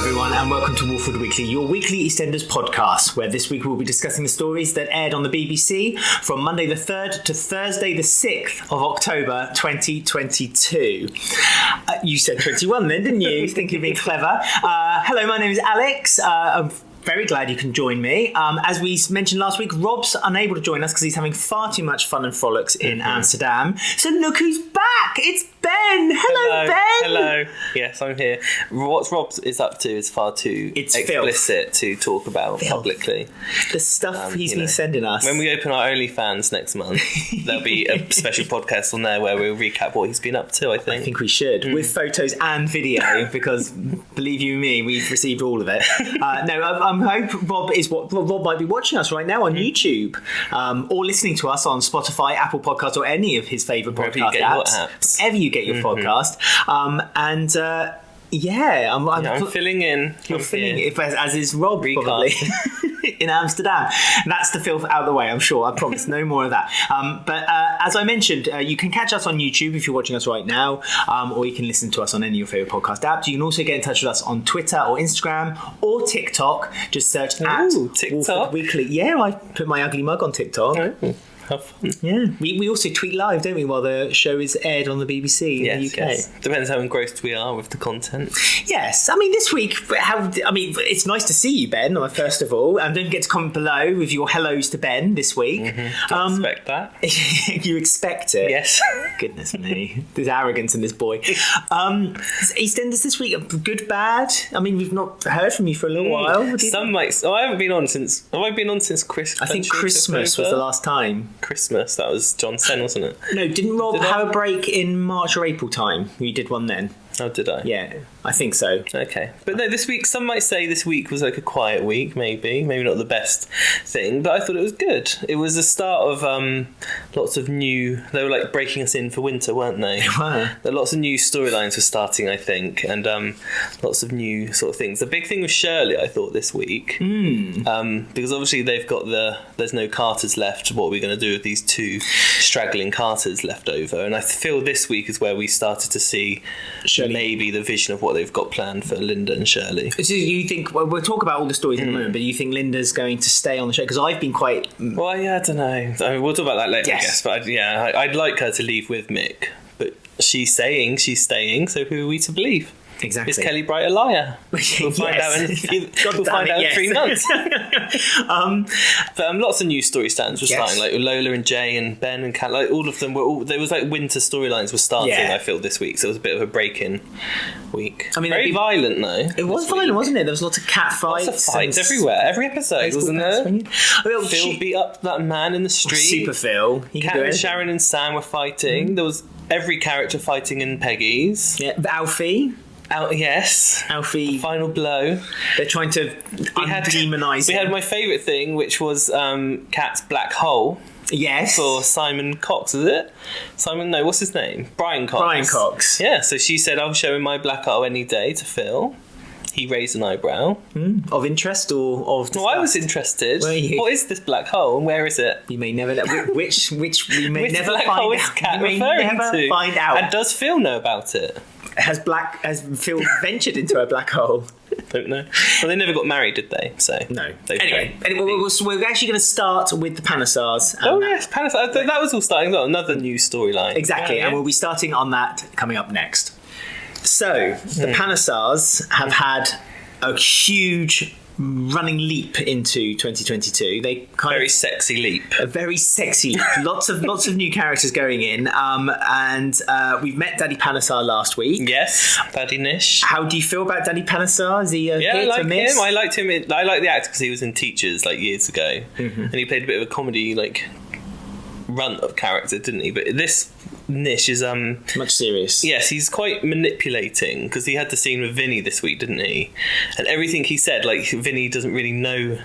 everyone, and welcome to Walford Weekly, your weekly EastEnders podcast, where this week we'll be discussing the stories that aired on the BBC from Monday the 3rd to Thursday the 6th of October 2022. You said 21 then, didn't you? Thinking of being clever. Hello, my name is Alex. I'm very glad you can join me. As we mentioned last week, Rob's unable to join us because he's having far too much fun and frolics in Amsterdam. So look who's back! It's Ben! Hello, Ben! Hello. Yes, I'm here. What Rob is up to is far too explicit to talk about publicly. The stuff he's been sending us. When we open our OnlyFans next month, there'll be a special podcast on there where we'll recap what he's been up to, I think. I think we should, with photos and video, because believe you me, we've received all of it. I hope Rob might be watching us right now on YouTube, or listening to us on Spotify, Apple Podcasts, or any of his favourite podcast apps. Wherever you get your podcast. I'm filling in. You're filling in, as is Rob, probably, in Amsterdam. And that's the filth out of the way, I'm sure. I promise, no more of that. But as I mentioned, you can catch us on YouTube if you're watching us right now, or you can listen to us on any of your favourite podcast apps. You can also get in touch with us on Twitter or Instagram or TikTok. Just search at Walford Weekly. Yeah, I put my ugly mug on TikTok. Oh. Have fun. Yeah. We also tweet live, don't we, while the show is aired on the BBC in the UK. Yes. Depends how engrossed we are with the content. Yes. I mean, this week, it's nice to see you, Ben, first of all. And don't forget to comment below with your hellos to Ben this week. I expect that. You expect it? Yes. Goodness me. There's arrogance in this boy. EastEnders this week, good, bad? I mean, we've not heard from you for a little while. I haven't been on since... Have I been on since Christmas? I think Christmas was the last time. Christmas, that was John Sen, wasn't it? No, didn't Rob have a break in March or April time? You did one then. Oh, did I? Yeah, I think so. Okay. But no, this week, some might say this week was like a quiet week, maybe not the best thing, but I thought it was good. It was the start of lots of new... They were like breaking us in for winter, weren't they? They were. Lots of new storylines were starting, I think, and lots of new sort of things. The big thing with Shirley, I thought, this week, because obviously they've got there's no Carters left. What are we going to do with these two straggling Carters left over? And I feel this week is where we started to see... maybe the vision of what they've got planned for Linda and Shirley. So you think, we'll talk about all the stories in a moment, but you think Linda's going to stay on the show? Because I've been quite... Well, yeah, I don't know. I mean, we'll talk about that later, yes. I guess. But I'd like her to leave with Mick. But she's saying she's staying, so who are we to believe? Exactly. Is Kelly Bright a liar? We'll find out in 3 months. But lots of new story stands were starting, like Lola and Jay and Ben and Kat, like all of them were there was like winter storylines were starting, I feel, this week. So it was a bit of a break-in week. I mean, very violent though. It was violent, wasn't it? There was lots of cat fights. Lots of fights everywhere. Every episode, wasn't there? Phil beat up that man in the street. Super Phil. Kat and Sharon and Sam were fighting. There was every character fighting in Peggy's. Yeah, Alfie. Alfie. Final blow. They're trying to demonise him. We had my favourite thing, which was Kat's black hole. Yes. For Simon Cox, is it? Simon, no, what's his name? Brian Cox. Yeah, so she said, I'll show him my black hole any day to Phil. He raised an eyebrow. Of interest or of disgust? No, I was interested. What is this black hole and where is it? You may never know. Which we may never black find hole out. Is Kat referring to? Find out. And does Phil know about it? Has Phil ventured into a black hole? Don't know. Well, they never got married, did they? So no. Anyway, we're actually going to start with the Panesars. Yes, Panesar. That was all starting. Well, another new storyline. Exactly, and we'll be starting on that coming up next. So the Panesars have had a huge running leap into 2022. They very sexy leap. A very sexy leap. lots of new characters going in. And we've met Daddy Panesar last week. Yes, Daddy Nish. How do you feel about Daddy Panesar? Is he I like him. I liked him. I like the actor because he was in Teachers like years ago, and he played a bit of a comedy like runt of character, didn't he? But this Nish is much serious. Yes, he's quite manipulating because he had the scene with Vinny this week, didn't he? And everything he said, like Vinny doesn't really know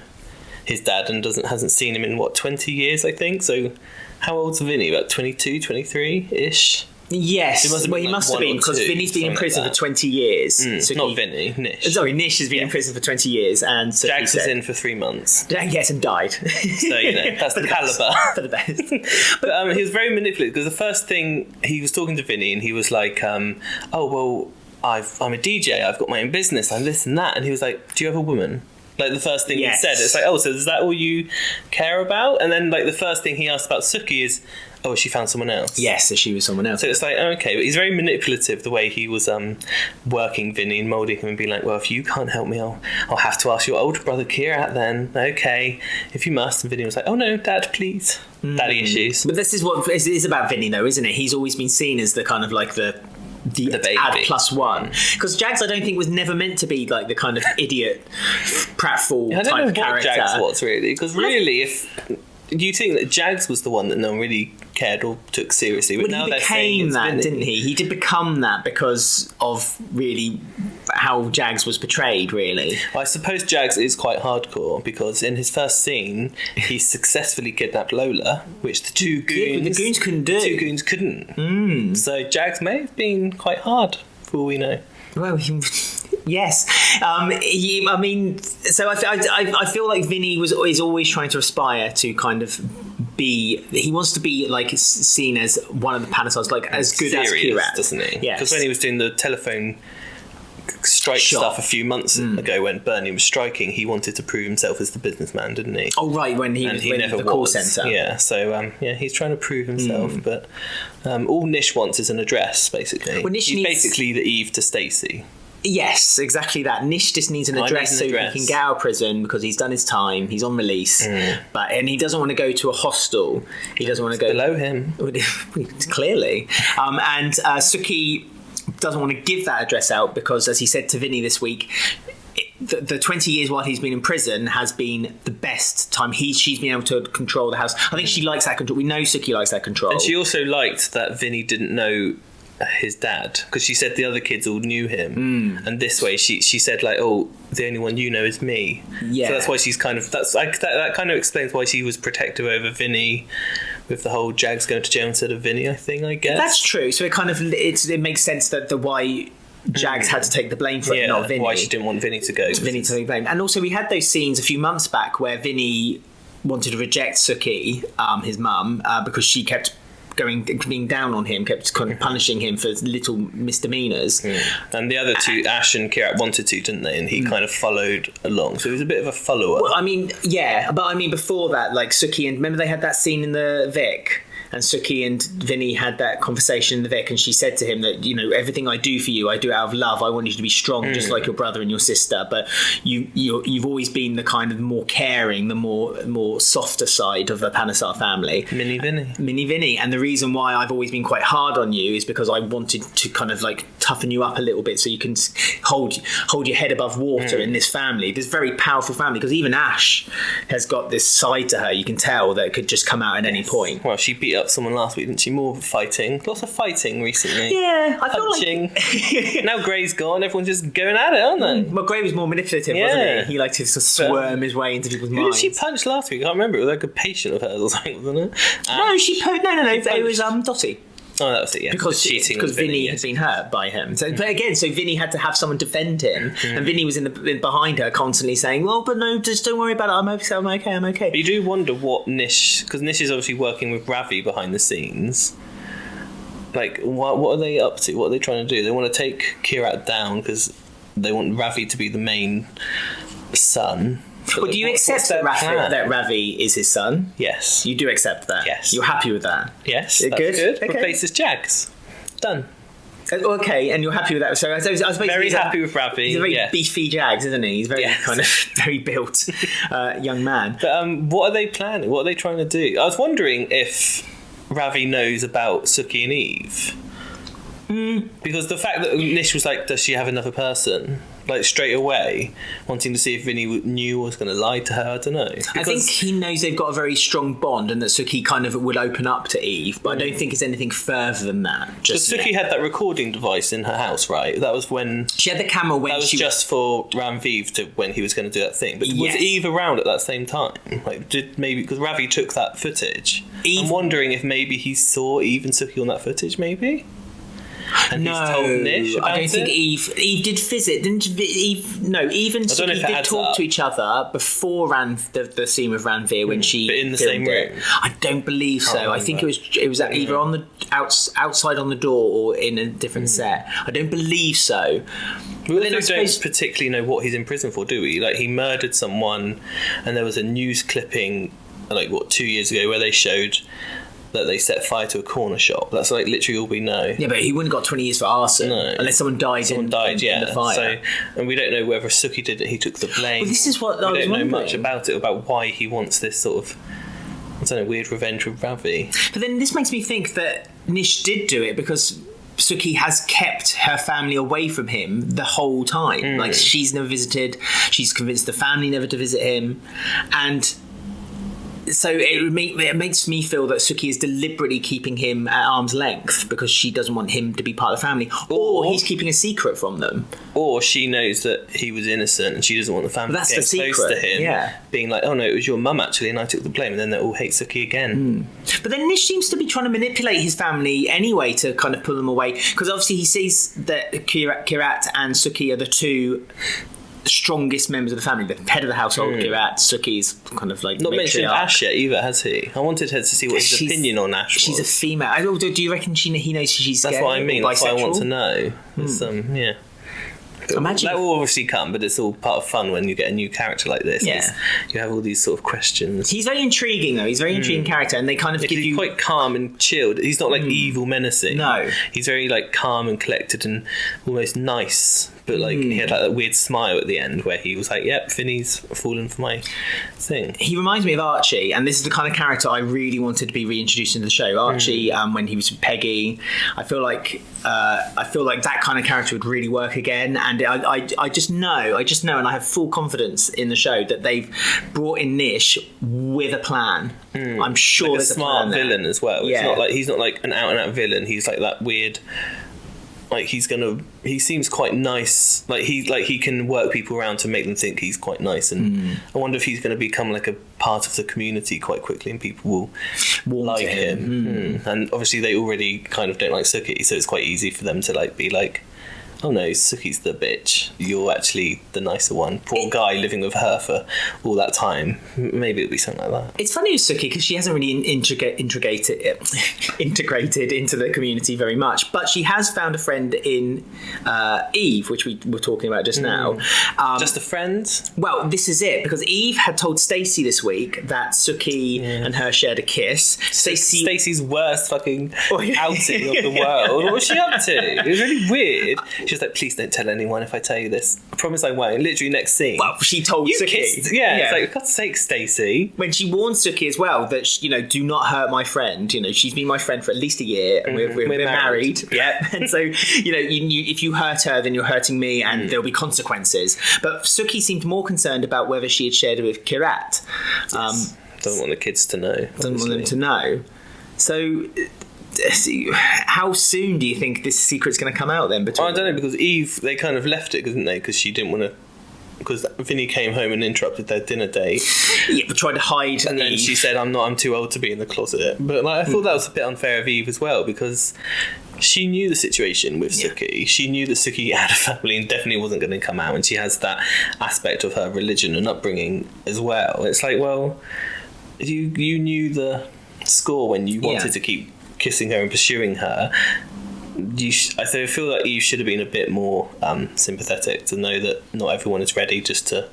his dad and hasn't seen him in 20 years, I think. So how old's Vinny? About 22, 23-ish? Yes, he must have been because Vinny's been in prison for 20 years. So not Vinny, Nish. Sorry, Nish has been in prison for 20 years, and so Jax is in for 3 months. Yes, and died. So that's the caliber for the best. But he was very manipulative because the first thing he was talking to Vinny, and he was like, "Oh well, I'm a DJ, I've got my own business, I'm this and that. And he was like, do you have a woman? Like, the first thing Yes. he said, it's like, oh, so is that all you care about? And then, like, the first thing he asked about Suki is, oh, she found someone else. Yes, so she was someone else. So it's like, okay, but he's very manipulative the way he was working Vinny and moulding him and being like, well, if you can't help me, I'll have to ask your older brother Kier out then. Okay, if you must. And Vinny was like, oh no, Dad, please. Daddy issues. But this is what it is about Vinny, though, isn't it? He's always been seen as the kind of like the baby. add +1. Because Jags, I don't think, was never meant to be like the kind of idiot pratfall I type don't know of what character. Jags was, really. Because really, if you think that Jags was the one that no one really cared or took seriously, but now He they're saying became it's that, Vinny. didn't he? He did become that because of really how Jags was portrayed, really. I suppose Jags is quite hardcore because in his first scene, he successfully kidnapped Lola, which the two goons, the goons couldn't do. Two goons couldn't. So Jags may have been quite hard, for all we know. Well, yes. I mean, so I feel like Vinny is always trying to aspire to kind of be. He wants to be like seen as one of the Panesars, like as good as Kirat, doesn't he? Yes. Because when he was doing the telephone strike stuff a few months ago, when Bernie was striking, he wanted to prove himself as the businessman, didn't he? Oh right, when he was in the call centre. Yeah, so he's trying to prove himself, but all Nish wants is an address, basically. Well, Nish he's needs- basically the Eve to Stacey. Yes, exactly that. Nish just needs an address so he can get out of prison because he's done his time. He's on release, and he doesn't want to go to a hostel. He doesn't want to go Below him. Clearly, and Suki doesn't want to give that address out because, as he said to Vinny this week, the 20 years while he's been in prison has been the best time she's been able to control the house. I think she likes that control. We know Suki likes that control. And she also liked that Vinny didn't know his dad, because she said the other kids all knew him, and this way she said like, oh, the only one you know is me. Yeah. So that's why she's kind of that kind of explains why she was protective over Vinny with the whole Jags going to jail instead of Vinny, I guess. That's true. So it makes sense that why Jags had to take the blame for it, not Vinny. Why she didn't want Vinny to go. Vinny to take blame. And also we had those scenes a few months back where Vinny wanted to reject Suki, his mum, because she kept being down on him, kept kind of punishing him for little misdemeanors. And the other two, Ash and Kirat, wanted to, didn't they? And he kind of followed along. So he was a bit of a follower. Well, I mean, yeah, but I mean before that, like Suki and remember they had that scene in the Vic. And Suki and Vinny had that conversation in the Vic, and she said to him that, you know, everything I do for you, I do out of love. I want you to be strong, just like your brother and your sister. But you've always been the kind of more caring, the more softer side of the Panesar family. Mini Vinny. And the reason why I've always been quite hard on you is because I wanted to kind of like toughen you up a little bit so you can hold your head above water in this family, this very powerful family. Because even Ash has got this side to her, you can tell, that it could just come out at any point. Well, she beat up someone last week, didn't she? More fighting. Lots of fighting recently. Yeah, I Punching. feel like Now Gray's gone, everyone's just going at it, aren't they? well, Gray was more manipulative, Yeah. wasn't he? He liked to sort of squirm his way into people's Who minds. did she punch last week? I can't remember. It was like a patient of hers or something, wasn't it? No, she no. It was Dottie. Oh, that was it, yeah. Because cheating because with Vinny yeah. had been hurt by him. So, but again, so Vinny had to have someone defend him, and Vinny was behind her, constantly saying, "Well, but no, just don't worry about it. I'm okay." But you do wonder what Nish, because Nish is obviously working with Ravi behind the scenes. Like, what are they up to? What are they trying to do? They want to take Kirat down because they want Ravi to be the main son. But do you accept that Ravi is his son? Yes. You do accept that? Yes. You're happy with that? Yes. Good? That's good. Okay. Replaces Jags. Done. Okay, and you're happy with that. So I suppose Very happy with Ravi. He's a very beefy Jags, isn't he? He's very kind of very built young man. But what are they planning? What are they trying to do? I was wondering if Ravi knows about Suki and Eve. Because the fact that Nish was like, does she have another person? Like, straight away, wanting to see if Vinny knew or was going to lie to her, I don't know. I think he knows they've got a very strong bond and that Suki kind of would open up to Eve, but I don't think it's anything further than that. Because Suki had that recording device in her house, right? That was when... She had the camera when that was just for Ramviv to when he was going to do that thing. But was Eve around at that same time? Like, because Ravi took that footage. I'm wondering if maybe he saw Eve and Suki on that footage, maybe? and he's told Nish about I don't think it? Eve did visit, didn't Eve? No, Eve and don't know if Suki it did adds talk up. to each other before the scene with Ranveer when she But in the filmed same it. room? I don't believe so. Can't I think remember. it was either on the outside on the door or in a different set. I don't believe so. We But then I also suppose- don't particularly know what he's in prison for, do we? Like, he murdered someone, and there was a news clipping, 2 years ago, where they showed that they set fire to a corner shop. That's literally all we know. Yeah, but he wouldn't got 20 years for arson unless someone died in the fire. So, and we don't know whether Suki did it. He took the blame. Well, this is what I we was don't know wondering. much about it, about why he wants this sort of, I don't know, weird revenge with Ravi. But then this makes me think that Nish did do it because Suki has kept her family away from him the whole time. Like, she's never visited. She's convinced the family never to visit him, and so it makes me feel that Suki is deliberately keeping him at arm's length because she doesn't want him to be part of the family, or he's keeping a secret from them. Or she knows that he was innocent and she doesn't want the family That's to the get close to secret, him. yeah. Being like, oh no, it was your mum actually, and I took the blame, and then they all hate Suki again. But then Nish seems to be trying to manipulate his family anyway to kind of pull them away, because obviously he sees that Kirat and Suki are the two strongest members of the family, the head of the household. Kirat, Suki's kind of like Not mentioned matriarch. Ash yet either, has he? I wanted her to see what his She's- opinion on Ash was. She's a female. Do you reckon he knows she's That's gay what I mean. or That's what I want bisexual? to know. It's, yeah. Imagine that if- will obviously come, but it's all part of fun when you get a new character like this. Yeah. It's- You have all these sort of questions. He's very intriguing, though. He's a very intriguing character, and they kind of give He's you quite calm and chilled. He's not evil, menacing. No. He's very calm and collected and almost nice. But he had that weird smile at the end where he was like, "Yep, Vinny's fallen for my thing." He reminds me of Archie, and this is the kind of character I really wanted to be reintroduced into the show. Archie, when he was with Peggy, I feel like that kind of character would really work again. And I just know, and I have full confidence in the show that they've brought in Nish with a plan. I'm sure A there's a smart plan there. villain as well. Yeah. He's not an out and out villain. He's that weird. He seems quite nice. He can work people around to make them think he's quite nice. And I wonder if he's going to become a part of the community quite quickly, and people will Warm like to him. And obviously they already kind of don't like Suki, so it's quite easy for them to be like, oh no, Suki's the bitch. You're actually the nicer one. Poor guy living with her for all that time. Maybe it'll be something like that. It's funny with Suki because she hasn't really integrated into the community very much, but she has found a friend in Eve, which we were talking about just now. Just a friend? Well, this is it, because Eve had told Stacey this week that Suki and her shared a kiss. Stacey's worst fucking outing of the Yeah. world. What was she up to? It was really weird. She was like, please don't tell anyone if I tell you this. I promise I won't. Literally next scene. Well, she told You Suki. kissed. Yeah. It's for God's sake, Stacey. When she warned Suki as well that, do not hurt my friend. She's been my friend for at least a year, and we're married. Yeah. And so, if you hurt her, then you're hurting me, and there'll be consequences. But Suki seemed more concerned about whether she had shared it with Kirat. Doesn't want the kids to know. Doesn't want them to know. So, how soon do you think this secret's going to come out then? I don't know, because Eve, they kind of left it, didn't they? Because she didn't want to. Because Vinny came home and interrupted their dinner date. Yeah, but tried to hide. And then she said, I'm too old to be in the closet. But I thought that was a bit unfair of Eve as well, because she knew the situation with Suki. She knew that Suki had a family and definitely wasn't going to come out, and she has that aspect of her religion and upbringing as well. It's well, you knew the score when you wanted to keep kissing her and pursuing her. I feel like you should have been a bit more sympathetic to know that not everyone is ready just to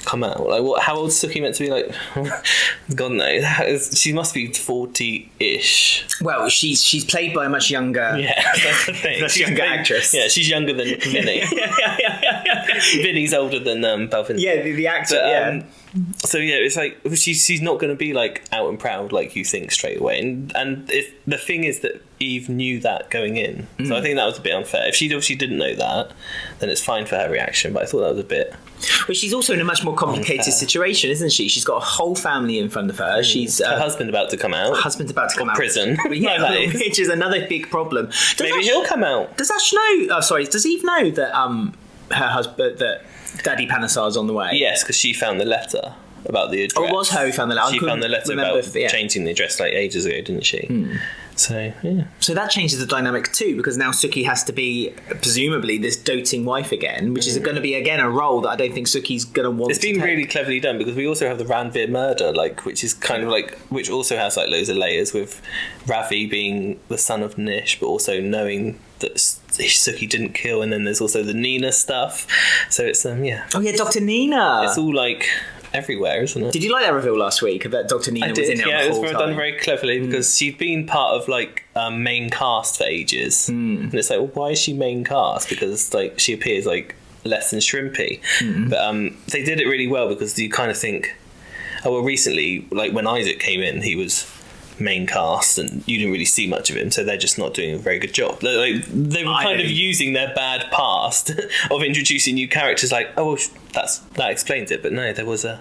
come out. How old is Suki meant to be? God knows. She must be 40-ish. Well, she's played by a much younger. Yeah, that's the thing. Much younger actress. Yeah, she's younger than Vinny. Vinny's older than Balvin. Yeah, the actor. So it's she's not going to be out and proud like you think straight away, and if the thing is that Eve knew that going in, so I think that was a bit unfair. If she obviously didn't know that, then it's fine for her reaction. But I thought that was a bit. But she's also in a much more complicated situation, isn't she? She's got a whole family in front of her. She's her husband about to come out. Husband's about to come out. Prison. Yeah, which is another big problem. Maybe he'll come out. Does Ash know? Oh, sorry. Does Eve know that her husband, that Daddy Panesar's on the way? Yes, because she found the letter about the address. Oh, it was her who found the letter. She found the letter about changing the address ages ago, didn't she? So, yeah. So that changes the dynamic too, because now Suki has to be, presumably, this doting wife again, which is going to be, again, a role that I don't think Suki's going to want to take. It's been really cleverly done, because we also have the Ranveer murder, which is kind of which also has loads of layers, with Ravi being the son of Nish, but also knowing that Suki didn't kill, and then there's also the Nina stuff. So it's, yeah. Oh, yeah, Dr. Nina! It's all, everywhere, isn't it? Did you like that reveal last week that Dr. Nina was in it? Yeah, the it was whole time? done very cleverly, because she'd been part of main cast for ages, and it's well, why is she main cast? Because she appears less than shrimpy, but they did it really well, because you kind of think, oh well, recently when Isaac came in, he was main cast and you didn't really see much of him, so they're just not doing a very good job. They were kind of using their bad past of introducing new characters, oh well, that explains it, but no, there's a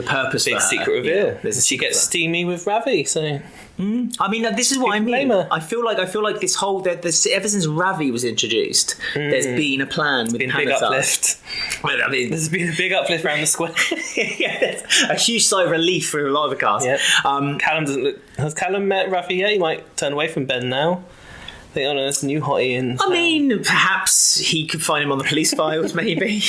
purpose, big for her. secret reveal. Yeah, she gets steamy with Ravi, so I mean, this is what I mean. I feel like this whole ever since Ravi was introduced, there's been a plan with been a big uplift. Well, I mean, there's been a big uplift around the square. Yeah, there's a huge sigh of relief for a lot of the cast. Yep. Callum doesn't look. Has Callum met Ravi yet? He might turn away from Ben now. I think, it's a new hottie in. I mean, perhaps he could find him on the police files, maybe.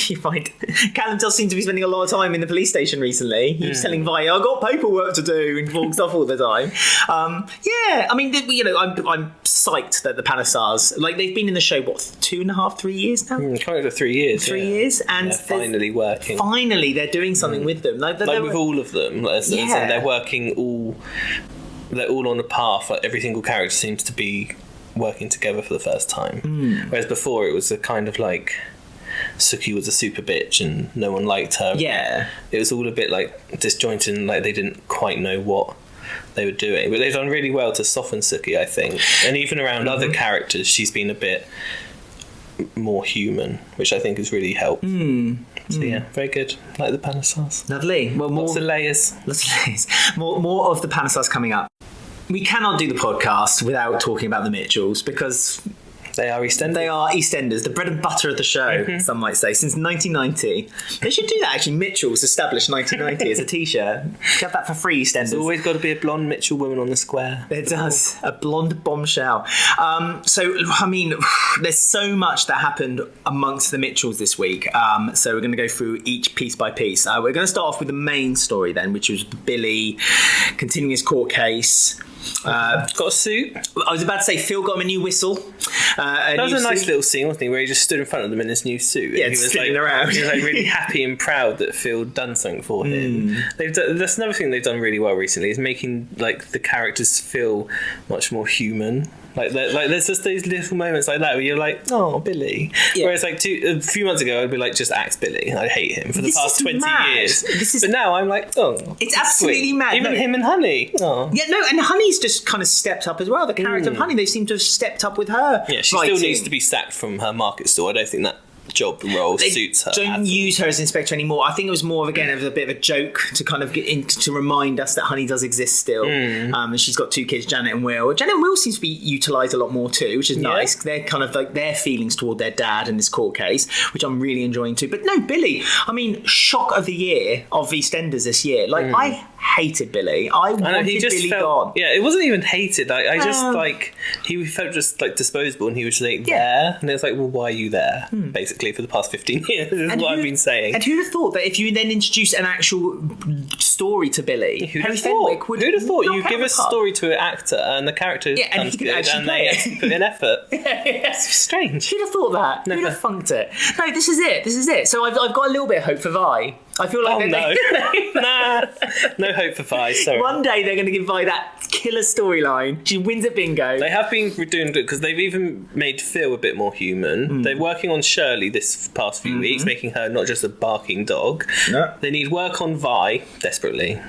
Callum does seem to be spending a lot of time in the police station recently. He was telling Vi, I've got paperwork to do, and walks off all the time. Yeah, I mean, I'm psyched that the Panesars, they've been in the show, 2.5, 3 years now? Kind of 3 years. 3 years, and they're finally working. Finally, they're doing something with them. With all of them. They're working all... They're all on a path. Every single character seems to be working together for the first time, whereas before it was a kind of Suki was a super bitch and no one liked her. Yeah, it was all a bit disjointed, and they didn't quite know what they were doing, but they've done really well to soften Suki, I think, and even around other characters she's been a bit more human, which I think has really helped. So yeah, very good. Like the Panesars. Lovely. Well, lots of layers. More of the Panesars coming up. We cannot do the podcast without talking about the Mitchells, because they are EastEnders. They are EastEnders, the bread and butter of the show, some might say, since 1990. They should do that, actually. Mitchells established 1990 as a T-shirt. Get that for free, EastEnders. There's always got to be a blonde Mitchell woman on the square. There does. A blonde bombshell. So, I mean, there's so much that happened amongst the Mitchells this week. So we're going to go through each piece by piece. We're going to start off with the main story then, which was Billy continuing his court case. Got a suit. I was about to say Phil got him a new whistle. That was a nice little scene, wasn't he, where he just stood in front of them in his new suit. Yeah, and he was around. He was really happy and proud that Phil had done something for him. That's another thing they've done really well recently, is making the characters feel much more human. There's just these little moments like that where you're like, oh, Billy. Yeah. Whereas a few months ago I'd be like, just axe Billy. I'd hate him for the past 20 years. But now I'm like, oh, it's absolutely sweet. mad. Even him and Honey. Oh. Yeah, no, and Honey's just kind of stepped up as well. The character of Honey, they seem to have stepped up with her. Yeah, she still needs to be sacked from her market store. I don't think that job role suits her. Don't use her as inspector anymore. I think it was more of a bit of a joke to kind of get in, to remind us that Honey does exist still. And she's got two kids, Janet and Will. Janet and Will seems to be utilised a lot more too, which is nice. They're kind of their feelings toward their dad in this court case, which I'm really enjoying too. But no, Billy, I mean, shock of the year of EastEnders this year. I hated Billy. I wanted Billy gone. Yeah, it wasn't even hated. I just he felt just disposable, and he was there, and it was well, why are you there? Basically, for the past 15 years, is what I've been saying. And who'd have thought that if you then introduce an actual story to Billy, who'd have thought you give a story to an actor and the character comes good and they actually put in effort? It's strange. Who'd have thought that? Never. Who'd have funked it? No, this is it. So I've got a little bit of hope for Vi. I feel like no hope for Vi. Sorry. One day they're going to give Vi that killer storyline. She wins at bingo. They have been doing it because they've even made Phil a bit more human. They're working on Shirley this past few weeks, making her not just a barking dog. No. They need work on Vi desperately.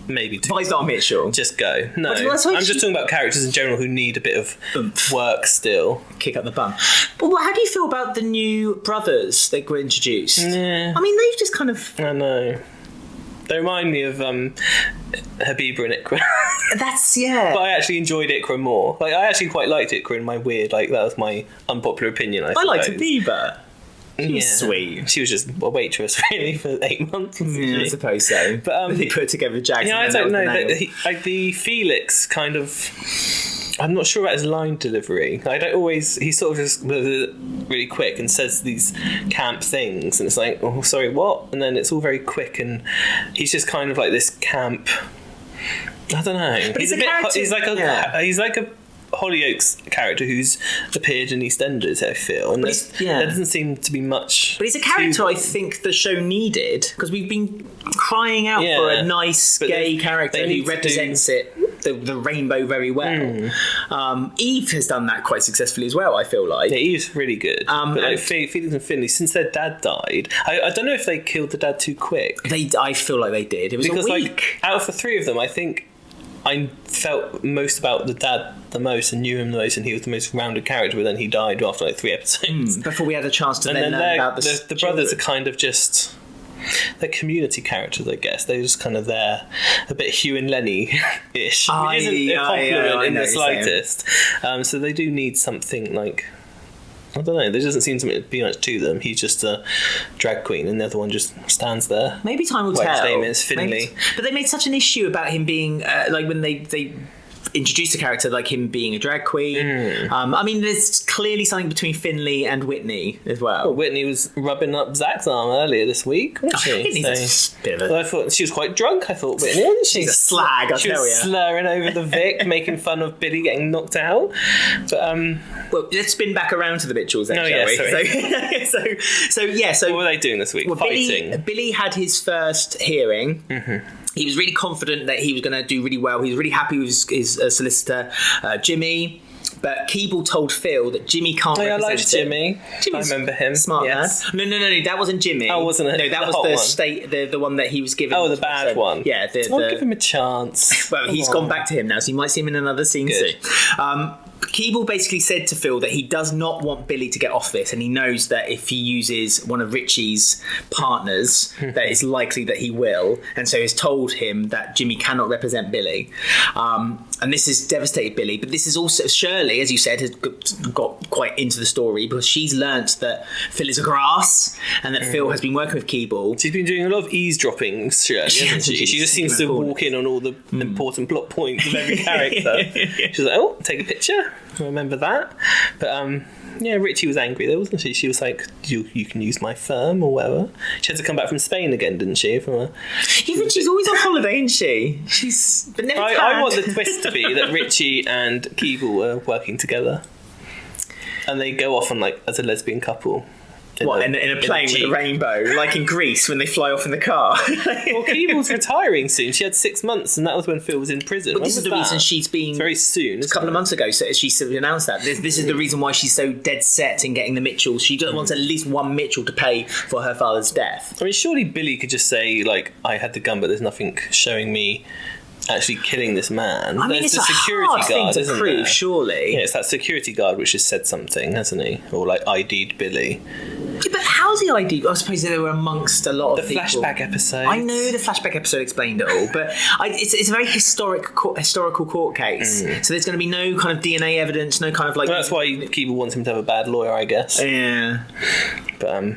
Maybe two. Vi's not a Mitchell. Just go. No, I'm just talking about characters in general who need a bit of work still. Kick up the bum. But how do you feel about the new brothers that were introduced? Yeah. I mean, they've just kind of... I know. They remind me of Habiba and Ikra. That's, yeah. But I actually enjoyed Ikra more. I actually quite liked Ikra in my weird, that was my unpopular opinion, I suppose. I liked Habiba. She was sweet. She was just a waitress, really, for 8 months. Yeah, I suppose so. But they put together Jackson. I don't know. The Felix kind of... I'm not sure about his line delivery. I don't always. He's sort of just really quick and says these camp things, and it's like, oh, sorry, what? And then it's all very quick, and he's just kind of like this camp. I don't know. But he's like a Hollyoaks character who's appeared in EastEnders, I feel, and there doesn't seem to be much. But he's a character I think the show needed, because we've been crying out for a nice gay character who represents the rainbow very well. Eve has done that quite successfully as well, I feel like. Yeah, Eve's really good. But like Felix and Finley, since their dad died, I don't know if they killed the dad too quick. I feel like they did. It was because a week. Like, out of the three of them, I think I felt most about the dad the most and knew him the most, and he was the most rounded character, but then he died after like 3 episodes. Before we had a chance to learn about the brothers are kind of just... They're community characters, I guess. They're just kind of there, a bit Hugh and Lenny-ish, which isn't a compliment in the slightest. So they do need something like... I don't know, there doesn't seem to be much to them. He's just a drag queen and the other one just stands there. Maybe time will tell. His name is Finley. But they made such an issue about him being, like when they introduced a character like him being a drag queen. I mean, there's clearly something between Finley and Whitney as well. Whitney was rubbing up Zach's arm earlier this week, wasn't she? Whitney's a bit of a... I thought she was quite drunk, I thought, Whitney, wasn't she? She's a slag, I tell you. She was slurring over the Vic, making fun of Billy getting knocked out. But, well, let's spin back around to the Mitchells then, shall we? So what were they doing this week? Well, fighting. Billy had his first hearing. He was really confident that he was going to do really well. He was really happy with his solicitor, Jimmy. But Keeble told Phil that Jimmy can't represent I liked Jimmy. I remember him. Smart lad. No, that wasn't Jimmy. Oh, wasn't it? No, that was the one that he was given. Oh, the bad one. Yeah. I'll give him a chance. Well, he's gone back to him now, so you might see him in another scene soon. Keeble basically said to Phil that he does not want Billy to get off this, and he knows that if he uses one of Richie's partners, that it's likely that he will, and so has told him that Jimmy cannot represent Billy. And this has devastated Billy, but this is also Shirley, as you said, has got quite into the story because she's learnt that Phil is a grass and that Phil has been working with Keeble. She's been doing a lot of eavesdropping, Shirley, hasn't she? She just seems to walk in on all the important plot points of every character. She's like, oh, take a picture. Remember that? But Richie was angry though, wasn't she? She was like, you can use my firm or whatever. She had to come back from Spain again, didn't she? She's always on holiday, isn't she? But never I want the twist to be that Richie and Keeble were working together and they go off on like as a lesbian couple. In a plane with a rainbow, like in Greece when they fly off in the car. Well, Keeble's retiring soon. She had 6 months, and that was when Phil was in prison. But this is the reason she's been... Very soon. A couple of months ago, so she announced that. This is the reason why she's so dead set in getting the Mitchells. She wants at least one Mitchell to pay for her father's death. I mean, surely Billy could just say, like, I had the gun, but there's nothing showing me actually killing this man. I mean, there's it's the security hard guard, thing to isn't prove, there? surely. Yeah, it's that security guard which has said something, hasn't he? Or, like, ID'd Billy. Yeah, but how's he ID? I suppose they were amongst a lot of the people. flashback episode. I know the flashback episode explained it all, but it's a very historical court case. So there's going to be no kind of DNA evidence, no kind of like... Well, that's why Keeble wants him to have a bad lawyer, I guess. Yeah. But,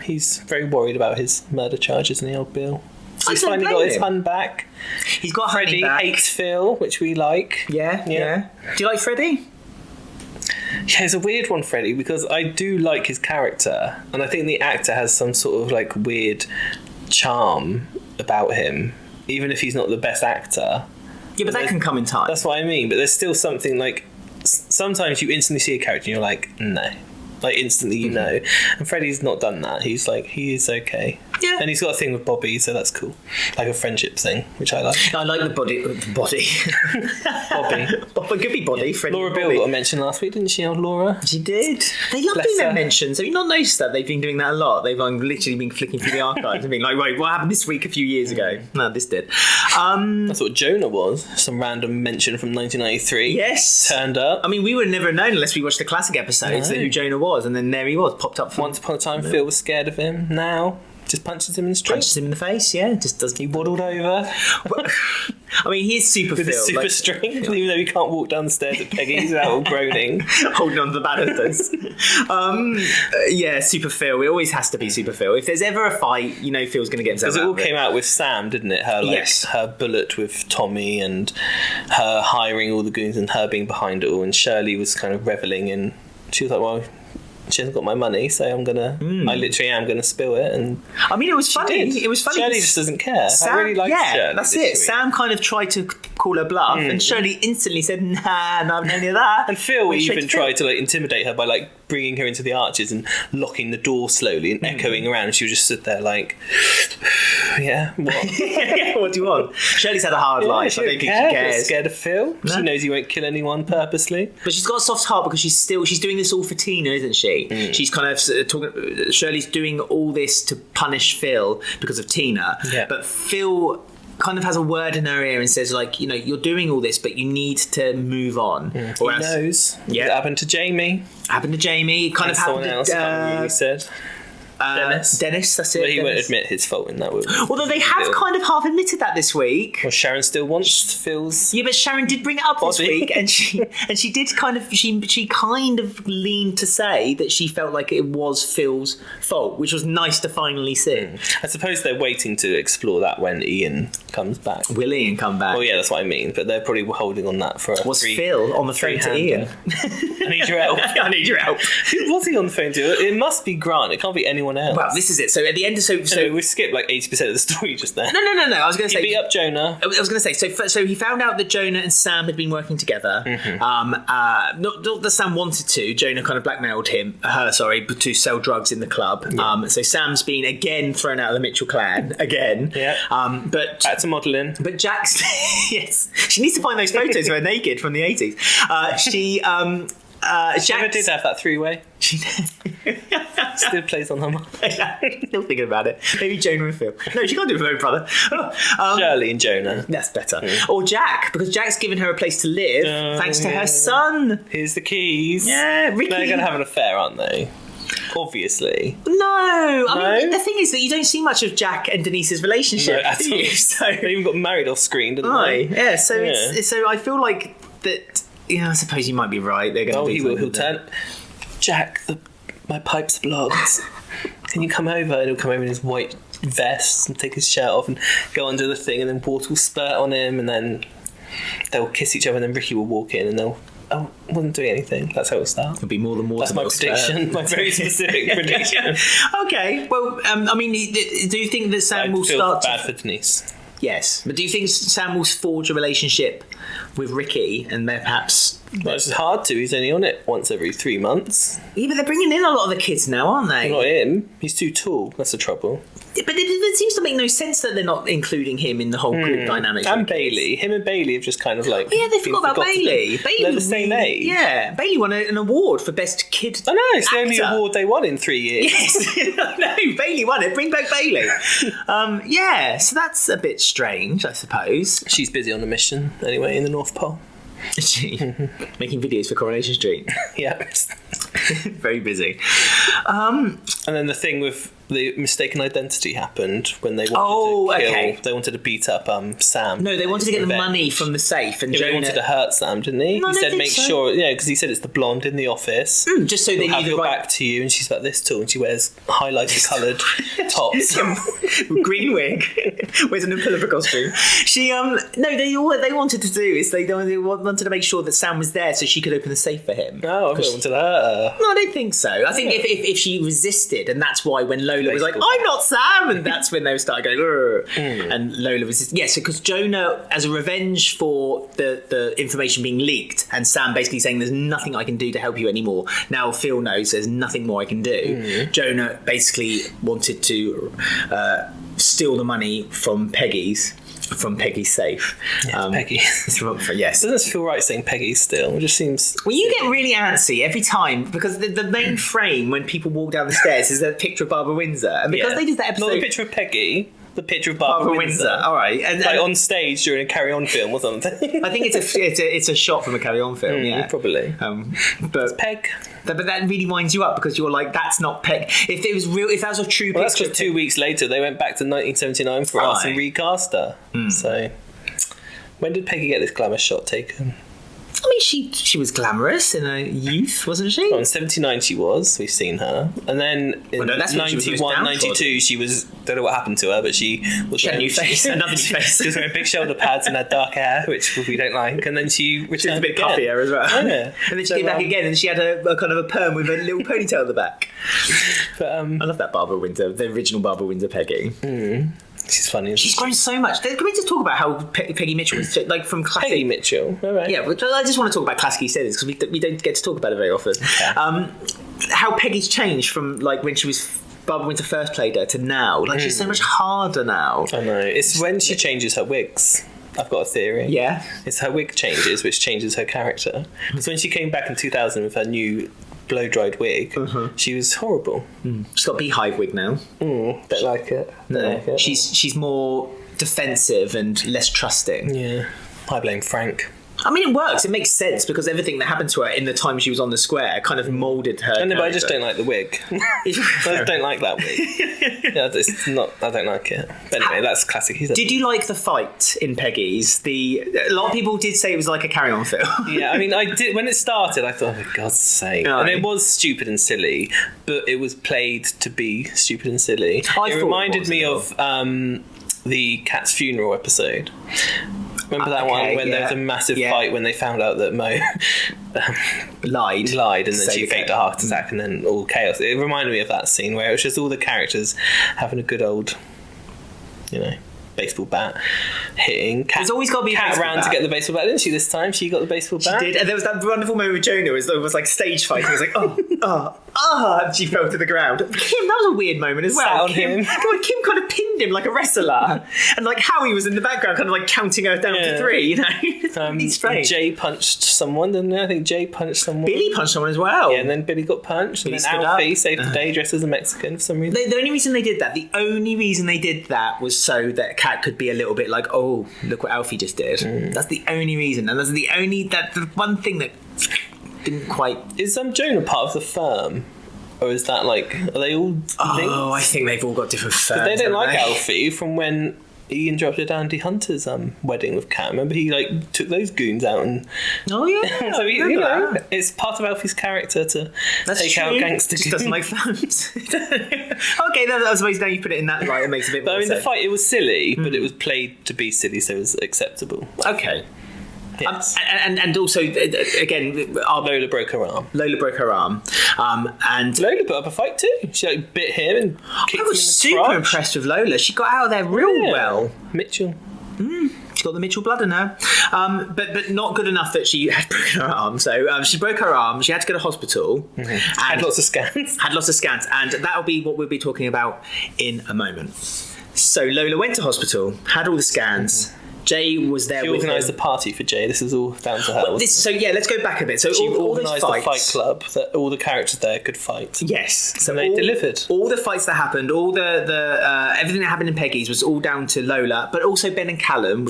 he's very worried about his murder charges in the old Bill. So he's I don't finally blame got his him. hun back. He's got Freddie back. hates Phil, which we like. Yeah. Do you like Freddie? Yeah, it's a weird one, Freddie, because I do like his character, and I think the actor has some sort of like weird charm about him, even if he's not the best actor. Yeah, but that can come in time. That's what I mean, but there's still something like sometimes you instantly see a character and you're like, no. Like instantly you know. And Freddie's not done that. He's like, he is okay. Yeah. And he's got a thing with Bobby, so that's cool. Like a friendship thing, which I like. I like the body. Bobby. It could be body. Freddie Laura Bobby. Bill got a mention last week, didn't she, old Laura? She did. They love Bless doing their her. mentions. Have you not noticed that? They've been doing that a lot. They've literally been flicking through the archives and being like, wait, what happened this week a few years ago? No, this did. That's what Jonah was. Some random mention from 1993. Yes. Turned up. I mean, we would have never known unless we watched the classic episodes No. who Jonah was, and then there he was, popped up. Once upon a time, Phil was scared of him. Now, just punches him in the street. Punches him in the face, yeah. Just does. He waddled over. I mean, he is super with Phil. his super strength, even though he can't walk down the stairs at Peggy's without groaning. Holding on to the banisters. Yeah, super Phil. It always has to be super Phil. If there's ever a fight, you know Phil's going to get himself Because it out all of it. came out with Sam, didn't it? Her her bullet with Tommy and her hiring all the goons and her being behind it all. And Shirley was kind of revelling in. She was like, well, she hasn't got my money, so I literally am gonna spill it. And I mean, it was funny. did. It was funny. Shirley just doesn't care. Sam, I really like Shirley. That's this it. week. Sam kind of tried to call her bluff, and Shirley instantly said, "Nah, no, any of that." And Phil Went straight even to Phil. tried to like intimidate her by like bringing her into the arches and locking the door slowly and echoing around. And she would just sit there like, yeah, what? What do you want? Shirley's had a hard life. I don't think she cares. Scared of Phil. No. She knows he won't kill anyone purposely. But she's got a soft heart because she's doing this all for Tina, isn't she? She's kind of talking. Shirley's doing all this to punish Phil because of Tina. Yeah. But Phil kind of has a word in her ear and says, like, you know, you're doing all this, but you need to move on. He knows. Yeah. It happened to Jamie. Happened to Jamie. It kind of Someone happened else. to Can't remember who said. Dennis, that's it. But he won't Dennis. admit his fault in that. Although they have kind of half admitted that this week. Well, Sharon still wants Phil's. Yeah, but Sharon did bring it up this Body. week, and she did kind of she kind of leaned to say that she felt like it was Phil's fault, which was nice to finally see. I suppose they're waiting to explore that when Ian comes back. Will Ian come back? Oh yeah, that's what I mean. But they're probably holding on that for. Was Phil on the phone to Ian? I need your help. I need your help. Who was he on the phone to? It must be Grant. It can't be anyone else. Well, this is it. So at the end of So we skipped like 80% of the story just there. No. I was going to say He beat up Jonah. I was going to say so he found out that Jonah and Sam had been working together. Not that Sam wanted to. Jonah kind of blackmailed her to sell drugs in the club. Yeah. So Sam's been again thrown out of the Mitchell clan again. Yeah. But Back to modelling. But Jack's yes, she needs to find those photos of her naked from the 80s. She never did have that three-way. She Still plays on her mind. Still thinking about it. Maybe Jonah and Phil. No, she can't do it with her own brother. Shirley and Jonah. That's better. Or Jack, because Jack's given her a place to live thanks to her son. Here's the keys. Yeah, Ricky. They're going to have an affair, aren't they? Obviously. No. I No? mean, the thing is that you don't see much of Jack and Denise's relationship, No, at do you? all. So, They even got married off screen, didn't Aye. they? Yeah, so Yeah. It's so I feel like that. Yeah, I suppose you might be right. They're going to. Oh, do he will. something He'll with it. turn. Jack, my pipe's blocked. Can you come over? And he'll come over in his white vest and take his shirt off and go under the thing, and then water will spurt on him, and then they'll kiss each other, and then Ricky will walk in, and they'll. Oh, wasn't doing anything. That's how it'll start. It'll be more than water. That's my prediction. My very specific prediction. Okay. Well, I mean, do you think that Sam I will feel start? bad for Denise. Yes, but do you think Sam will forge a relationship with Ricky and then perhaps? Well, it's hard to. He's only on it once every 3 months. Yeah, but they're bringing in a lot of the kids now, aren't they? Not him. He's too tall. That's the trouble. But it seems to make no sense that they're not including him in the whole group dynamic. And Bailey. Him and Bailey have just kind of like. Yeah, they been forgot about forgotten. Bailey. Bailey They're the was same age. Yeah, Bailey won an award for best kid. I know, it's the only actor. award they won in 3 years. Yes, no, Bailey won it. Bring back Bailey. Yeah, so that's a bit strange, I suppose. She's busy on a mission anyway in the North Pole. Is she making videos for Coronation Street? Yeah. Very busy. And then the thing with the mistaken identity happened when they wanted Oh, to kill. okay. They wanted to beat up Sam. No, they wanted to get the Revenge. money from the safe, and Yeah, Jonah he wanted to hurt Sam, didn't he? No, He I said, don't make think so. sure, because he said it's the blonde in the office. just so they He'll have knew the your right back to you, and she's about this tall, and she wears highlighted coloured tops. green wig, wears an Pullover costume. She no, what they wanted to do is they wanted to make sure that Sam was there so she could open the safe for him. Oh, I wanted to hurt her. No, I don't think so. I think if she resisted, and that's why when Lola was like, Baseball "I'm not Sam," and that's when they started going, "Urgh." And Lola was so because Jonah, as a revenge for the information being leaked, and Sam basically saying, "There's nothing I can do to help you anymore." Now Phil knows there's nothing more I can do. Jonah basically wanted to steal the money from Peggy's safe. Peggy. Yes. Doesn't this feel right saying Peggy still? It just seems. Well, you get really antsy every time because the main frame when people walk down the stairs is a picture of Barbara Windsor, and because they did that episode, Not the picture of Peggy, the picture of Barbara Windsor. All right, and Like on stage during a Carry On film or something. I think it's a shot from a Carry On film. Yeah, probably. But Peg. but that really winds you up because you're like, that's not Peg. If it was real, if that was a true Well, that's picture, because 2 weeks later they went back to 1979 for us and recast her. So When did Peggy get this glamour shot taken? I mean, she was glamorous in her youth, wasn't she? Well, in 79 she was. We've seen her. And then in that's when she was 91, 92 she was... Don't know what happened to her, but she was... She had a new face. Another new face. She was wearing big shoulder pads and had dark hair, which we don't like. And then she returned. She was a bit puffier as well. Yeah. And then she came back again and she had a kind of a perm with a little ponytail at the back. But, I love that Barbara Windsor, the original Barbara Windsor Peggy. She's funny. She's grown so much. Can we just talk about how Peggy Mitchell was like from classic... Peggy Mitchell, all right. Yeah, but I just want to talk about classic EastEnders because we don't get to talk about it very often. Okay. How Peggy's changed from like when she was... Barbara Windsor first played her to now. Like she's so much harder now. I know. It's when she changes her wigs. I've got a theory. Yeah. It's her wig changes, which changes her character. Because when she came back in 2000 with her new blow-dried wig, she was horrible. She's got a beehive wig now. Don't like it. No. Don't like it. She's more defensive and less trusting. Yeah. I blame Frank. I mean, it works. It makes sense because everything that happened to her in the time she was on the square kind of moulded her. No, but I just don't like the wig. I just don't like that wig. Yeah, it's not. I don't like it. But anyway, that's classic. Did you like the fight in Peggy's? A lot of people did say it was like a carry-on film. Yeah, I mean, I did when it started. I thought, oh, for God's sake, and it was stupid and silly, but it was played to be stupid and silly. It reminded me of the Cat's funeral episode. Remember that one when there was a massive fight when they found out that Mo lied and then she faked a heart attack and then all chaos. It reminded me of that scene where it was just all the characters having a good old, baseball bat hitting. There's always got to be Cat ran to get the baseball bat, didn't she? This time she got the baseball bat. She did, and there was that wonderful moment with Jonah. It was like stage fighting. It was like and she fell to the ground. Kim, that was a weird moment as well. Kim kind of pinned him like a wrestler, and like Howie was in the background, kind of like counting her down to 3. It's really strange. Jay punched someone, didn't he? I think Jay punched someone. Billy punched someone as well. Yeah, and then Billy got punched, and then Alfie saved the day dressed as a Mexican for some reason. The only reason they did that was so that Cat could be a little bit like, oh, look what Alfie just did. That's the only reason, and that's the one thing that didn't quite. Is Jonah part of the firm, or is that like, are they all linked? Oh, I think they've all got different firms. They don't like Alfie from when he interrupted Andy Hunter's wedding with Cat. Remember, he like took those goons out and. Oh yeah. So it's part of Alfie's character to take out gangster goons. Just doesn't like firms. Okay, I suppose now you put it in that light, it makes a bit more sense. The fight, it was silly, but it was played to be silly, so it was acceptable. Okay. Yes. And also, again, Lola broke her arm. And Lola put up a fight too. She like bit him and kicked him in the I was super impressed with Lola. She got out of there real well. Mitchell. She's got the Mitchell blood in her. But not good enough that she had broken her arm. So she broke her arm. She had to go to hospital. Had lots of scans. And that'll be what we'll be talking about in a moment. So Lola went to hospital, had all the scans. Jay was there. She organised the party for Jay. This is all down to her. Let's go back a bit. So she all organised a fight club that all the characters there could fight. Yes, so they delivered. All the fights that happened, all the everything that happened in Peggy's was all down to Lola, but also Ben and Callum,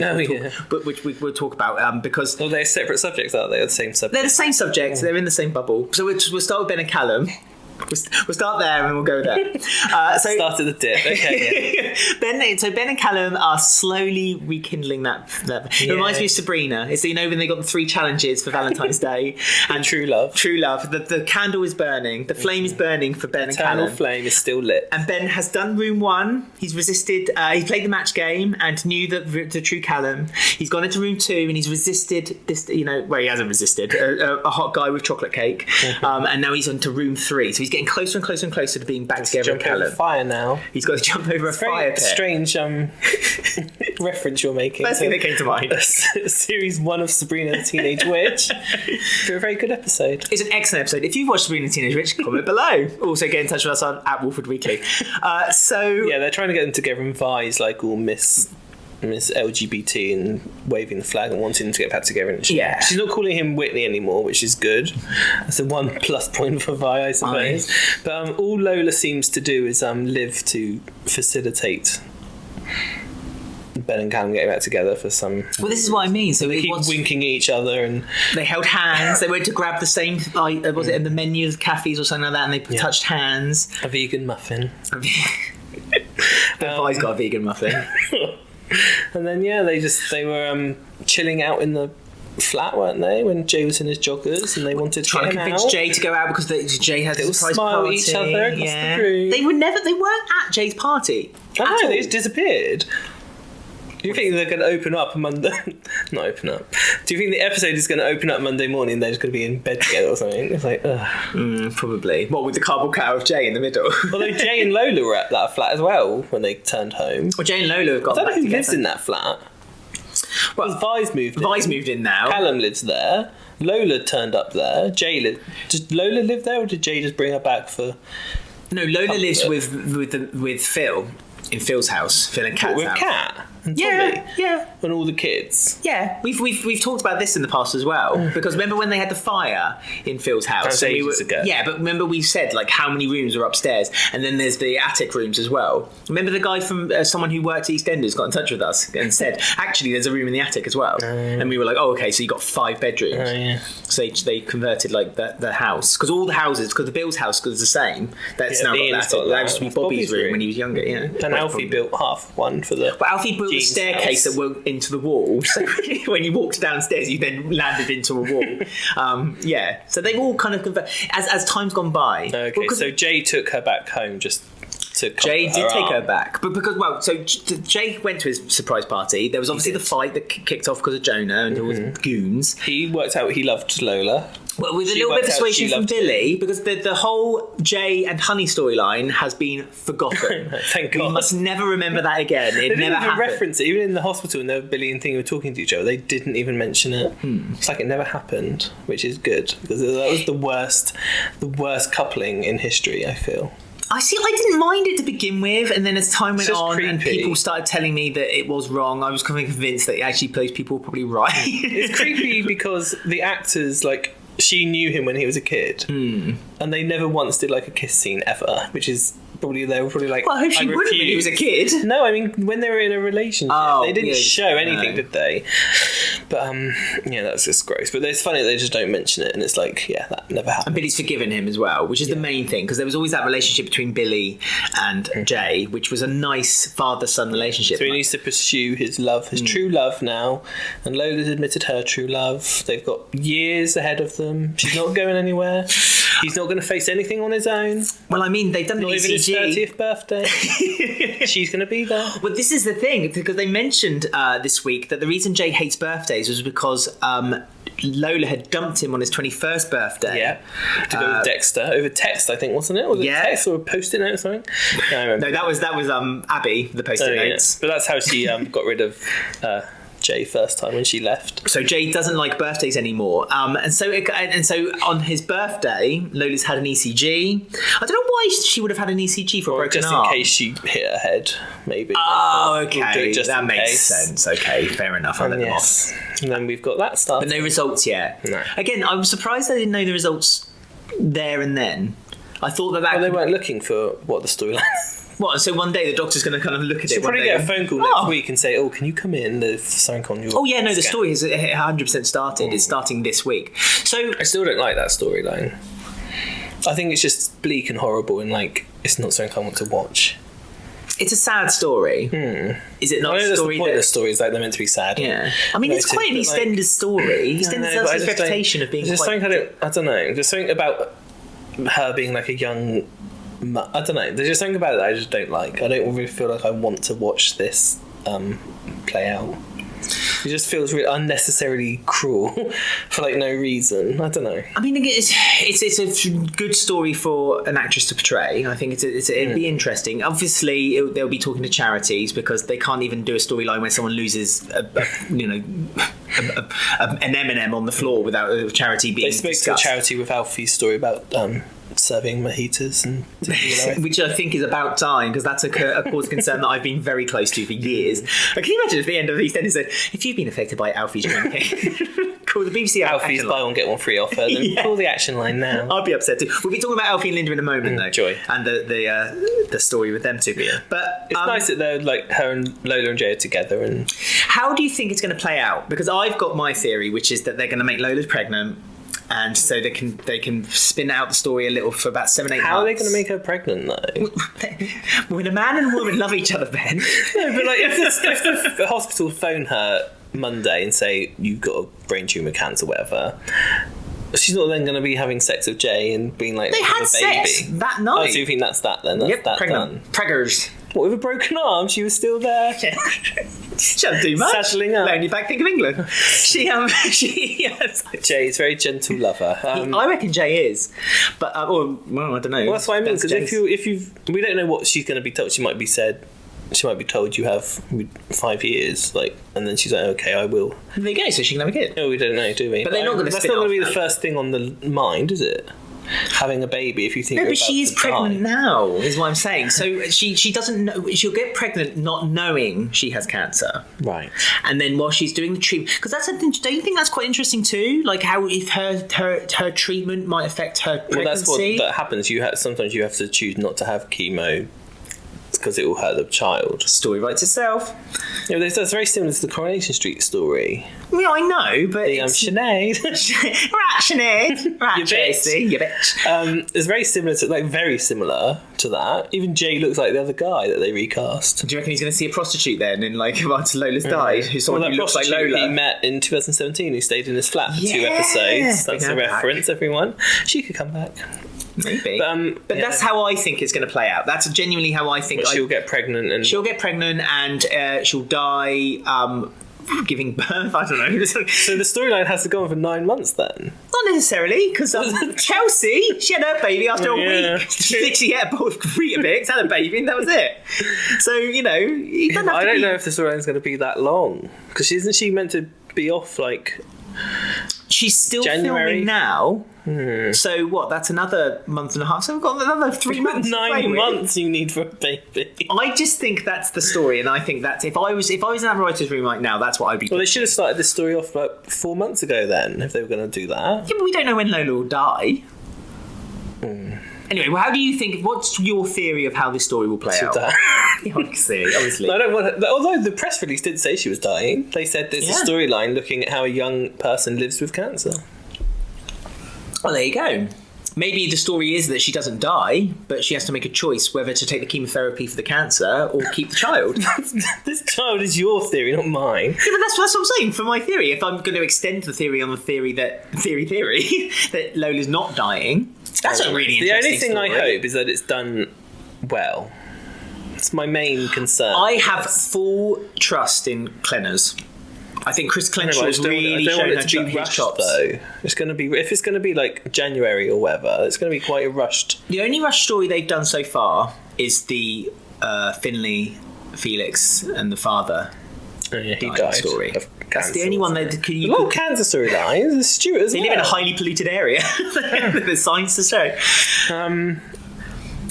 which we'll talk about because they're separate subjects, aren't they? They're the same subject. They're the same subjects. They're in the same bubble. So we'll start with Ben and Callum. We'll start there and we'll go there. Start at the dip. Okay. Yeah. Ben and Callum are slowly rekindling that. It reminds me of Sabrina. It's when they got the 3 challenges for Valentine's Day and True Love. The candle is burning. The flame is burning for Ben and Callum. Eternal flame is still lit. And Ben has done room 1. He's resisted. He played the match game and knew the true Callum. He's gone into room 2 and he's resisted this. He hasn't resisted a hot guy with chocolate cake. And now he's on to room 3. So he's getting closer and closer and closer to being back together with Callum. Over fire now. He's got to jump over a fire pit. Strange reference you're making. First thing that came to mind. Series 1 of Sabrina the Teenage Witch. It's a very good episode. It's an excellent episode. If you've watched Sabrina the Teenage Witch, comment below. Also get in touch with us on @WalfordWeekly. Yeah, they're trying to get them together in Vi's like all Miss LGBT and waving the flag and wanting to get back together. And she's not calling him Whitney anymore, which is good. That's a 1 plus point for Vi, I suppose. But all Lola seems to do is live to facilitate Ben and Callum getting back together for some. Well, this is what I mean. So they keep winking at each other, and they held hands. They went to grab the same. Was it in the menu of cafes or something like that? And they touched hands. A vegan muffin. Vi's got a vegan muffin. And then they were chilling out in the flat, weren't they, when Jay was in his joggers and they wanted to trying to convince Jay to go out because Jay had a surprise smile party. at each other across the room. They weren't at Jay's party. I know, they just disappeared. Do you think they're going to open up Monday? Not open up. Do you think the episode is going to open up Monday morning and they're just going to be in bed together or something? It's like, ugh. Probably. What, with the cardboard cutout of Jay in the middle? Although Jay and Lola were at that flat as well when they turned home. Well, Jay and Lola have got I don't back know who together. lives in that flat. Well, Vi's moved in. Vi's moved in now. Callum lives there. Lola turned up there. Did Lola live there or did Jay just bring her back for... No, Lola comfort? lives with Phil in Phil's house. Phil and Kat's With house. Kat and Tommy Yeah. and all the kids. Yeah, we've talked about this in the past as well. Because remember when they had the fire in Phil's house? That was ages ago. Yeah, but remember we said like how many rooms are upstairs, and then there's the attic rooms as well. Remember the guy from someone who worked at EastEnders got in touch with us and said actually there's a room in the attic as well, and we were like, oh okay, so you got 5 bedrooms. Oh yeah. So they converted like the house because all the houses because the Bill's house was the same. That's now got Ian's that. got That used to be That's Bobby's room when he was younger. Yeah, And Alfie built half one for the... But Alfie built a Jean's staircase house. that went into the wall. So when you walked downstairs, you then landed into a wall. Yeah. So they've all kind of as time's gone by. Okay, Well, 'cause so Jay took her back home just to comfort Jay did take her arm. back, but because so Jay went to his surprise party. There was obviously the fight that kicked off because of Jonah and all his goons. He worked out he loved Lola. Well, with a She little bit of worked out persuasion she from loved Billy, because the whole Jay and Honey storyline has been forgotten. Thank We God. must never remember that again. It They didn't never even happened. reference it. Even in the hospital, when they were Billy and Thing were talking to each other, they didn't even mention it. It's like it never happened, which is good because that was the worst coupling in history. I feel. I didn't mind it to begin with, and then as time went just on and creepy. people started telling me that it was wrong, I was kind of convinced that actually those people were probably right. It's creepy because the actors she knew him when he was a kid, and they never once did like a kiss scene ever, which is probably they were probably like. Well, I hope she wouldn't when he was a kid. No, I mean when they were in a relationship, they didn't show anything, did they? But yeah, that's just gross. But it's funny that they just don't mention it, and it's like, yeah, that never happened. And Billy's forgiven him as well, which is the main thing, because there was always that relationship between Billy and Jay, which was a nice father-son relationship. So he needs to pursue his love, his true love now. And Lola's admitted her true love. They've got years ahead of them. She's not going anywhere. He's not going to face anything on his own. Well, I mean, they've done the Not even his ECG. 30th birthday. She's going to be there. Well, this is the thing, because they mentioned this week that the reason Jay hates birthdays was because Lola had dumped him on his 21st birthday. Yeah. To go with Dexter over text, I think, wasn't it? Was it text or a post-it note or something? No, I remember. No, that was Abby, the post-it notes. But that's how she got rid of Jay first time when she left. So Jay doesn't like birthdays anymore, and so on his birthday, Lola's had an ECG. I don't know why she would have had an ECG for a broken just arm. in case she hit her head, maybe. Oh, We'll do okay, it just that in makes case. sense. Okay, fair enough. I'll let them off. And then we've got that stuff. But no results yet. No. Again, I'm surprised I didn't know the results there and then. I thought that Well, they weren't looking for what the storyline. What? So one day the doctor's going to kind of look at it. She'll one probably day get a phone call next week and say, "Oh, can you come in? There's something on your." Oh yeah, no, the scan." story has 100% started. It's starting this week. So I still don't like that storyline. I think it's just bleak and horrible, and like it's not something I want to watch. it's a sad story. Is it not I know a that's story the point of that? stories, like they're meant to be sad. Yeah, I mean it's quite an EastEnders story. EastEnders has this reputation of being just quite. something I don't know. There's something about her being like a young. I don't know. There's just something about it that I just don't like. I don't really feel like I want to watch this play out. It just feels really unnecessarily cruel for like no reason. I don't know. I mean, it's a good story for an actress to portray. I think it'd be interesting. Obviously, they'll be talking to charities because they can't even do a storyline where someone loses, an M&M on the floor without a charity being They spoke discussed. to a charity with Alfie's story about serving mojitos and Which I think is about time, because that's a cause of concern that I've been very close to for years. Can you imagine if the end of EastEnders said, if you've been affected by Alfie's drinking, call the BBC Alfie's action buy line. one get one free offer. Then call the action line now. I'd be upset too. We'll be talking about Alfie and Linda in a moment, though. Joy. And the story with them two. But It's nice that they're like her and Lola and Jay are together. And how do you think it's going to play out? Because I've got my theory, which is that they're going to make Lola pregnant, and so they can spin out the story a little for about 7-8 months. how are they going to make her pregnant though? When a man and a woman love each other, Ben. No, but like if the hospital phone her Monday and say you've got a brain tumour, cancer, whatever, she's not then going to be having sex with Jay and being like, They had a baby. sex that night. Oh, so you think that's that then? That's that pregnant. done. Preggers. What, with a broken arm? She was still there. She doesn't do much. Saddling up. Only back think of England. She Jay is a very gentle lover. I reckon Jay is, but I don't know. Well, that's what I mean. Because we don't know what she's going to be told. She might be told you have 5 years, like, and then she's like, okay, I will. There you go. So she can have a kid. No, we don't know, do we? But they're not going to. That's not going to be the first thing on the mind, is it? Having a baby, if you think. No, you're but she is about to pregnant die. now, is what I'm saying. So she doesn't know. She'll get pregnant not knowing she has cancer, Right? and then while she's doing the treatment, because that's something. Don't you think that's quite interesting too? Like how if her treatment might affect her pregnancy. Well, that's what that happens. Sometimes you have to choose not to have chemo because it will hurt the child. Story writes itself. Yeah, that's very similar to the Coronation Street story. Yeah, I know, but The Sinead. right, Sinead. Right, You bitch. Tracy, you bitch. It's very similar to that. Even Jay looks like the other guy that they recast. Do you reckon he's going to see a prostitute then? And like, once Lola's died, who's someone that who looks like prostitute Lola? he met in 2017, who stayed in his flat for 2 Yeah. episodes. That's Bring a her back. reference, everyone. She could come back. Maybe. But yeah. That's how I think it's going to play out. That's genuinely how I think. But she'll get pregnant and She'll get pregnant and she'll die giving birth. I don't know. so the storyline has to go on for 9 months then. Not necessarily, because Chelsea, she had her baby after a Yeah. week. She literally ate a bowl of Weetabix, had a baby, and that was it. So, you know, you don't have I to don't be... know if the storyline's going to be that long because isn't she meant to be off like She's still January? filming now. So what? That's another month and a half. So we've got another 3 months. to play 9 with. months you need for a baby. I just think that's the story, and I think that's if I was in that writer's room right now, that's what I'd be. Well, they should have started this story off about 4 months ago then, if they were going to do that. Yeah, but we don't know when Lola will die. Anyway, well, how do you think? What's your theory of how this story will play out? Yeah, obviously. I don't want to, although the press release did say she was dying, they said there's a storyline looking at how a young person lives with cancer. Well, there you go. Maybe the story is that she doesn't die, but she has to make a choice whether to take the chemotherapy for the cancer or keep the child. This child is your theory, not mine. Yeah, but that's what I'm saying for my theory. If I'm going to extend the theory on the theory that that Lola's not dying, that's a really interesting The only thing story. I hope is that it's done well. It's my main concern. I have full trust in Clenners. I think Chris Clenshaw's really shown his chops. Though it's going to be if it's going to be like January or whatever, it's going to be quite a rushed. The only rush story they've done so far is the Finley, Felix, and the father. Oh, yeah, he died died story. of That's cancer, the only one wasn't that it? you A lot could. of cancer storylines. There's Stuart as They well. live in a highly polluted area. There's signs to show.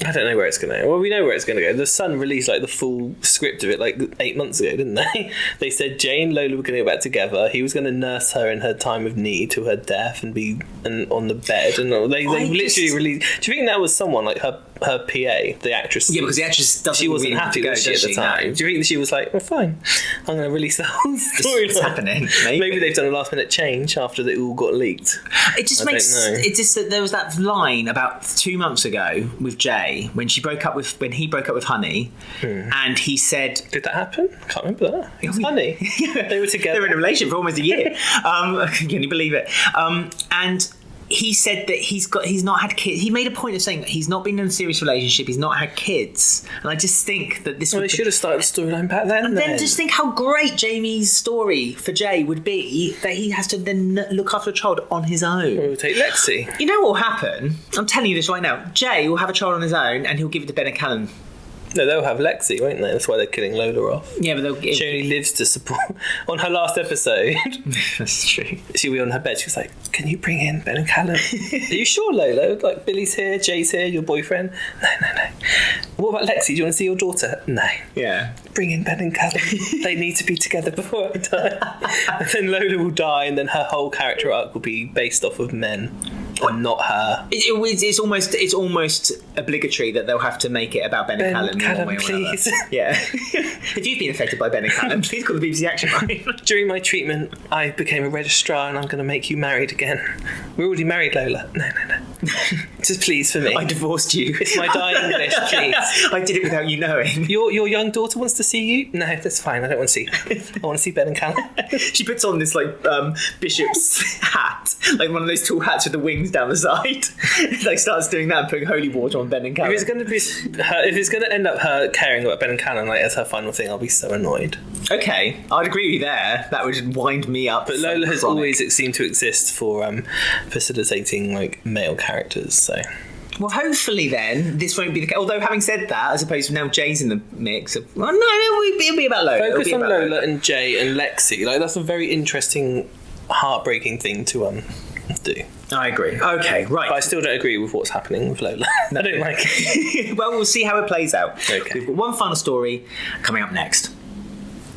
I don't know where it's going to go. Well, we know where it's going to go. The Sun released like the full script of it like 8 months ago, didn't they? They said Jay and Lola were going to get back together. He was going to nurse her in her time of need to her death and be on the bed. And they literally released. Do you think that was someone like her PA, the actress? Yeah, because the actress doesn't. She wasn't really happy go, with she at does the she? time. No. Do you think that she was like, well, fine, I'm going to release the whole story? It's happening. Maybe they've done a last minute change after they all got leaked. It just I makes don't know. it just that there was that line about 2 months ago with Jay when he broke up with Honey, and he said, Did that happen? I can't remember that. It was funny. They were together. they were in a relationship for almost a year. Can you believe it? And he said that he's not had kids. He made a point of saying that he's not been in a serious relationship. He's not had kids, and I just think that this. Well, they should have started the storyline back then. And then just think how great Jamie's story for Jay would be that he has to then look after a child on his own. We'll take Lexi. You know what will happen? I'm telling you this right now. Jay will have a child on his own and he'll give it to Ben and Callum. No, they'll have Lexi, won't they? That's why they're killing Lola off. Yeah, but they'll give... She only lives to support. On her last episode, That's true. she'll be on her bed. She was like, "Can you bring in Ben and Callum?" Are you sure, Lola? Like, Billy's here, Jay's here, your boyfriend? No. What about Lexi? Do you want to see your daughter? No. Yeah. Bring in Ben and Callum. They need to be together before I die. And then Lola will die, and then her whole character arc will be based off of men and not her. It's almost obligatory that they'll have to make it about Ben and Callum. Callum, in one way or please. another. Yeah. If you've been affected by Ben and Callum, please call the BBC Action Line. During my treatment, I became a registrar and I'm going to make you married again. We're already married, Lola. No. Just please for me. I divorced you. It's my dying wish, please. I did it without you knowing. Your young daughter wants to see you? No, that's fine. I don't want to see her. I want to see Ben and Callum. She puts on this bishop's hat, like one of those tall hats with the wings down the side. Like starts doing that and putting holy water on Ben and Callum. If it's going to end up her caring about Ben and Callum like as her final thing, I'll be so annoyed. Okay, I'd agree with you there. That would wind me up. But Lola has always seemed to exist for facilitating like male characters. So. Well, hopefully then this won't be the case. Although having said that, I suppose now Jay's in the mix. Well, no, it'll be about Lola. Focus on Lola and Jay and Lexi. Like that's a very interesting, heartbreaking thing to do. I agree. Okay, right. But I still don't agree with what's happening with Lola. I don't like it. Well, we'll see how it plays out. Okay. We've got one final story coming up next.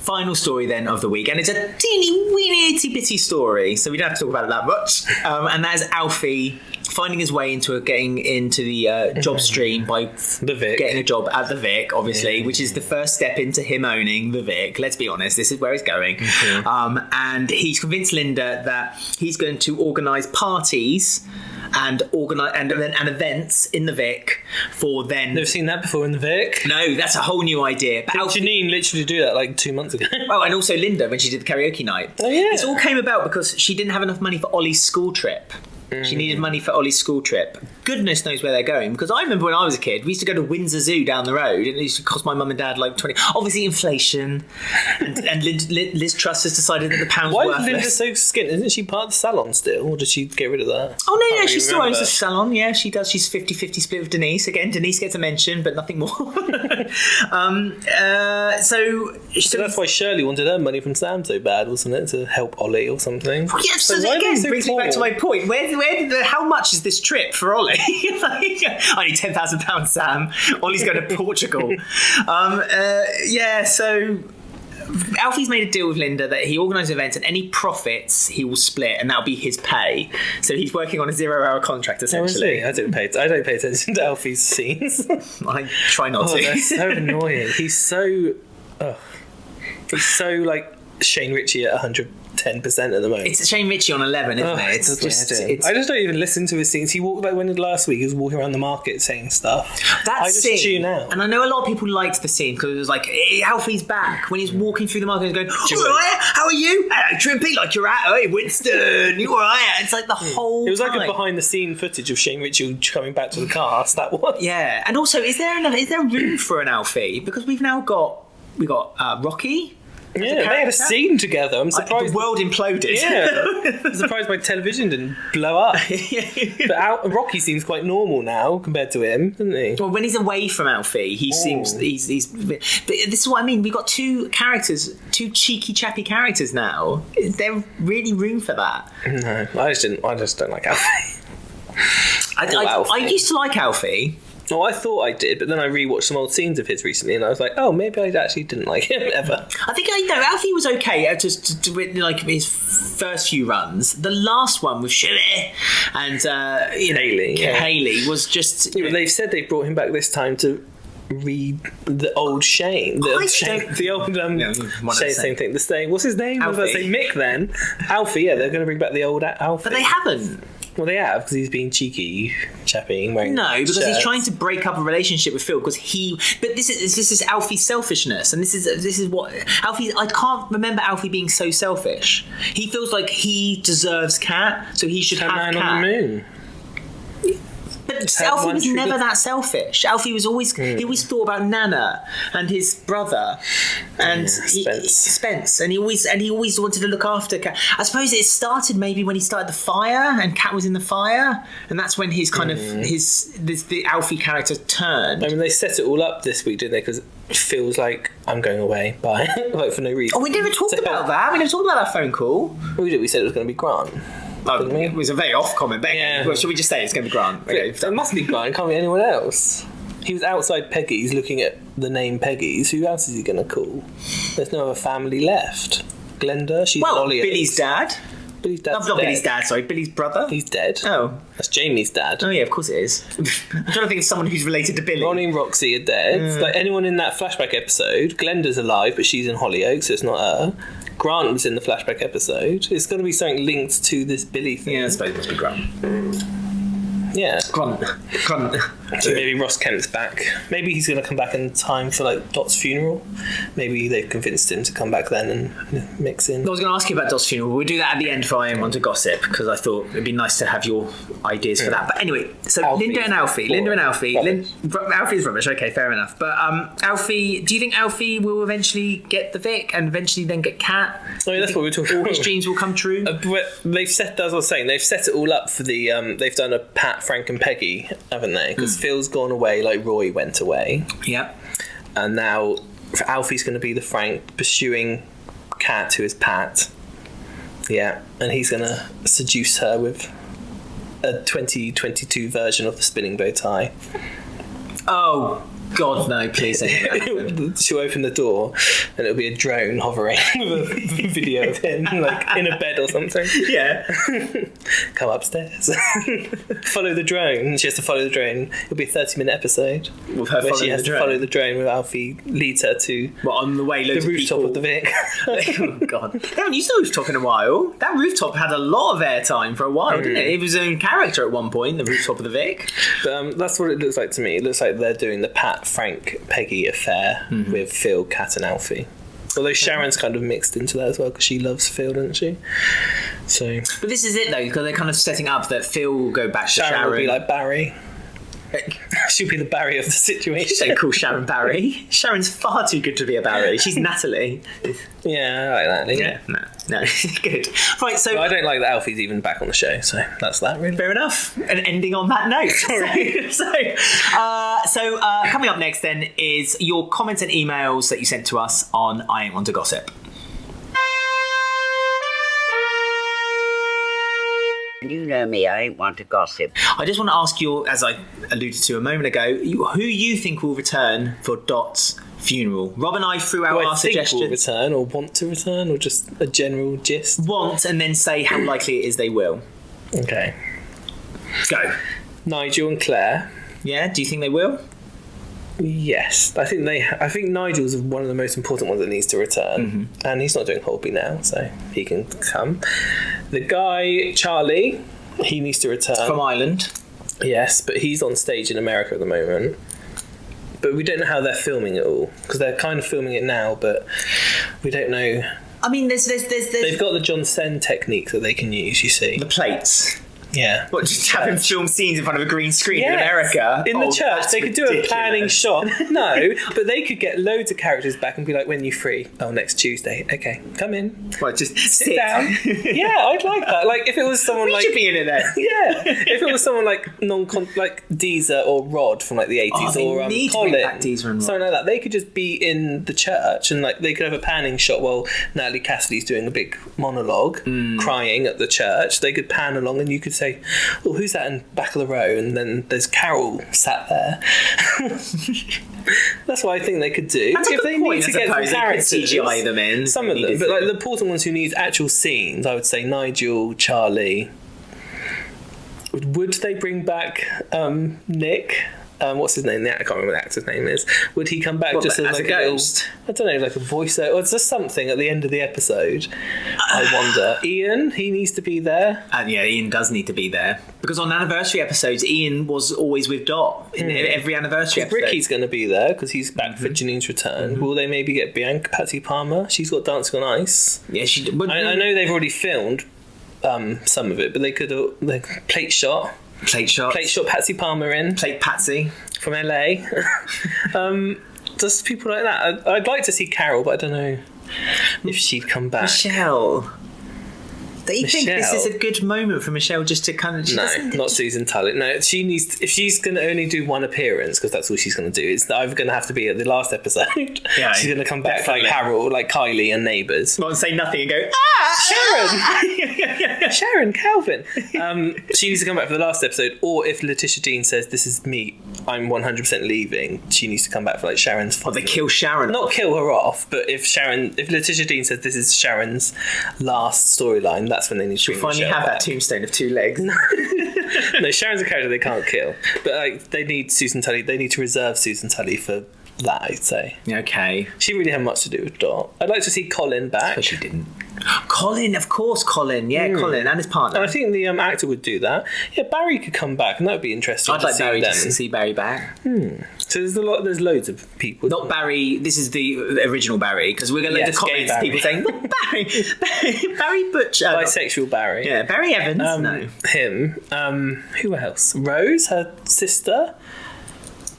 Final story then of the week, and it's a teeny weeny itty bitty story, so we don't have to talk about it that much. And that is Alfie finding his way getting into the job stream by the Vic. Getting a job at the Vic, obviously, which is the first step into him owning the Vic. Let's be honest, this is where he's going. And he's convinced Linda that he's going to organise parties and events in the Vic for then. Never seen that before in the Vic. No, that's a whole new idea. But Janine literally do that like 2 months ago. Oh, and also Linda when she did the karaoke night. Oh yeah. This all came about because she didn't have enough money for Ollie's school trip. She needed money for Ollie's school trip. Goodness knows where they're going, because I remember when I was a kid, we used to go to Windsor Zoo down the road, and it used to cost my mum and dad like 20. Obviously, inflation, and Liz Truss has decided that the pound's worthless. Why is Linda so skint? Isn't she part of the salon still, or did she get rid of that? Oh no, she still owns the salon. Yeah, she does. She's 50-50 split with Denise. Again, Denise gets a mention, but nothing more. So that's why Shirley wanted her money from Sam so bad, wasn't it, to help Ollie or something? Yes, so again brings me back to my point. How much is this trip for Ollie? I need £10,000, Sam. Ollie's going to Portugal. So Alfie's made a deal with Linda that he organises events and any profits he will split, and that'll be his pay. So he's working on a 0-hour contract essentially. I don't pay attention to Alfie's scenes. I try not to. They're so annoying. He's so like Shane Ritchie at 110% at the moment. It's Shane Ritchie on 11, isn't it? I just don't even listen to his scenes. He walked like when last week he was walking around the market saying stuff. I just tune out. And I know a lot of people liked the scene because it was like, hey, Alfie's back when he's walking through the market and going, all right, how are you? Hello, Trimpy, like you're at. Hey, Winston, you all right? It's like the whole. It was like a behind the scene footage of Shane Ritchie coming back to the cast. That was. Yeah, and also, is there room for an Alfie? Because we've got Rocky. Yeah, they had a scene together. I'm surprised the world imploded. Yeah, I'm surprised my television didn't blow up. But Rocky seems quite normal now compared to him, doesn't he? Well, when he's away from Alfie, he seems he's. But this is what I mean. We've got two cheeky, chappy characters now. Is there really room for that? No, I just don't like Alfie. I used to like Alfie. Oh, I thought I did, but then I rewatched some old scenes of his recently, and I was like, oh, maybe I actually didn't like him ever. I think Alfie was okay to like his first few runs. The last one with Shirley and Hayley was just. They've said they brought him back this time to read the old Shane. The old same thing. What's his name? Alfie. I was about to say Mick then. Alfie, yeah, they're going to bring back the old Alfie. But they haven't. Well, they have, because he's being cheeky, chapping, wearing because shirts. He's trying to break up a relationship with Phil because But this is Alfie's selfishness, and this is what Alfie. I can't remember Alfie being so selfish. He feels like he deserves Cat, so he should have Man Cat. on the Moon. But Alfie was never that selfish. Alfie was always he always thought about Nana and his brother and Spence, and he always wanted to look after Cat. I suppose it started maybe when he started the fire and Cat was in the fire, and that's when his kind of the Alfie character turned. I mean, they set it all up this week, didn't they? Because it feels like I'm going away, bye, like for no reason. Oh, we never talked about that. We never talked about that phone call. We did. We said it was going to be Grant. It was a very off comment, but well, should we just say it's going to be Grant? Okay, it must be Grant. It can't be anyone else. He was outside Peggy's looking at the name Peggy's. Who else is he going to call? There's no other family left. Glenda, she's Billy's dad. Billy's dad's not dead. Billy's dad, sorry, Billy's brother. He's dead. Oh. That's Jamie's dad. Oh yeah, of course it is. I'm trying to think of someone who's related to Billy. Ronnie and Roxy are dead. Like anyone in that flashback episode. Glenda's alive, but she's in Hollyoaks, so it's not her. Grant was in the flashback episode. It's got to be something linked to this Billy thing. Yeah, I suppose it must be Grant. Yeah. Grunt. So maybe Ross Kemp's back. Maybe he's going to come back in time for like Dot's funeral. Maybe they've convinced him to come back then and mix in. I was going to ask you about Dot's funeral. We'll do that at the end for I Am On to Gossip, because I thought it'd be nice to have your ideas for that. But anyway, so Alfie. Linda and Alfie. Alfie's rubbish. Okay, fair enough. But Alfie, do you think Alfie will eventually get the Vic and eventually then get Kat? Oh, yeah, that's what we're talking All about. his dreams will come true. They've set, as I was saying, they've set it all up for the. They've done a Pat, Frank, and Peggy, haven't they? Because Phil's gone away, like Roy went away, Yeah. and now Alfie's going to be the Frank pursuing Kat, who is Pat. Yeah, and he's going to seduce her with a 2022 version of the spinning bow tie. Oh, God, no, please don't do that. She'll open the door and it'll be a drone hovering with a video of him like in a bed or something. Yeah. Come upstairs. Follow the drone. She has to follow the drone. It'll be a 30-minute episode With her where following she has the to drone. follow the drone with Alfie leads her to Well, on the way, the loads rooftop of of the Vic. Oh, God. They haven't used the rooftop in a while. That rooftop had a lot of airtime for a while, didn't it? It was own character at one point, the rooftop of the Vic. But, that's what it looks like to me. It looks like they're doing the Pat, Frank, Peggy affair with Phil, Kat and Alfie. Although Sharon's kind of mixed into that as well because she loves Phil, doesn't she? So But this is it, though, because they're kind of setting up that Phil will go back to Sharon will be Sharon. like Barry. She'll be the Barry of the situation. Don't call Sharon Barry. Sharon's far too good to be a Barry. She's Natalie. Yeah, I like that. Yeah. No. Good. Right, so... I don't like that Alfie's even back on the show, so that's that really. Fair enough. And ending on that note. So coming up next then is your comments and emails that you sent to us on I Am On to Gossip. You know me, I ain't one to gossip. I just want to ask you, as I alluded to a moment ago, who you think will return for Dot's funeral. Rob and I threw out Do our I think suggestions. will return or want to return or just a general gist? Want and then say how likely it is they will. Okay. Go. Nigel and Claire. Yeah, do you think they will? Yes, I think Nigel's one of the most important ones that needs to return, and he's not doing Holby now, so he can come. The guy Charlie, he needs to return From Ireland. Yes, but he's on stage in America at the moment. But we don't know how they're filming it all because they're kind of filming it now, but we don't know. I mean, there's They've got the John Sen technique that they can use. You see, the plates. yeah. What, just have him film scenes in front of a green screen in Yes. America? In the Oh, church, that's they could do a ridiculous. planning shot. No, but they could get loads of characters back and be like, when you free? Oh, next Tuesday. Okay, come in. Well, just Sit down. Yeah, I'd like that. Like, if it was someone We like... should be in it then. Yeah, if it was someone like like Deezer or Rod from like the 80s they or need to Colin, bring back Deezer and Rod. something like that, they could just be in the church and like they could have a panning shot while Natalie Cassidy's doing a big monologue, crying at the church. They could pan along and you could say, "Oh, who's that in back of the row?" And then there's Carol sat there. That's what I think they could do. That's a if good they point, need I to get suppose. some They could characters, CGI them in. some of them, Needed but like to. the important ones who need actual scenes, I would say Nigel, Charlie. Would they bring back Nick? What's his name? I can't remember what the actor's name is. Would he come back What, just as like a ghost? I don't know, like a voiceover, or just something at the end of the episode? I wonder. Ian, he needs to be there. And yeah, Ian does need to be there. Because on anniversary episodes, Ian was always with Dot in every anniversary episode. Ricky's going to be there because he's back for Janine's return. Will they maybe get Bianca, Patsy Palmer? She's got Dancing on Ice. Yeah, she. But, I know they've already filmed some of it, but they could plate shot Plate shots. Patsy Palmer in Plate Patsy. from LA. Just people like that. I'd like to see Carol, but I don't know if she'd come back. Michelle. Do you think this is Michelle? a good moment for Michelle just to kind of... No, not Susan Tully. No, she needs. If she's going to only do one appearance, because that's all she's going to do, it's either going to have to be at the last episode. Yeah, she's going to come back definitely. like Carol, like Kylie and Neighbours. Not say nothing and go, Sharon, Sharon, Calvin. She needs to come back for the last episode, or if Letitia Dean says this is me, I'm 100% leaving, she needs to come back for like Sharon's. Or they kill Sharon. Not kill her off, but if Letitia Dean says this is Sharon's last storyline, that's when they need to She'll bring finally Michelle have back. that tombstone of 2 legs. No, Sharon's a character they can't kill, but like they need Susan Tully. They need to reserve Susan Tully for that. I'd say Okay. she really had much to do with Dot. I'd like to see Colin back. But she didn't. Colin, of course, Colin. Yeah, Colin and his partner. And I think the actor would do that. Yeah, Barry could come back, and that would be interesting. I'd like Barry to see Barry back. So there's loads of people. Not Barry. This is the original Barry, because we're going to load the comments. People saying, "Not Barry Butcher, bisexual Barry." Yeah, Barry Evans. No, him. Who else? Rose, her sister.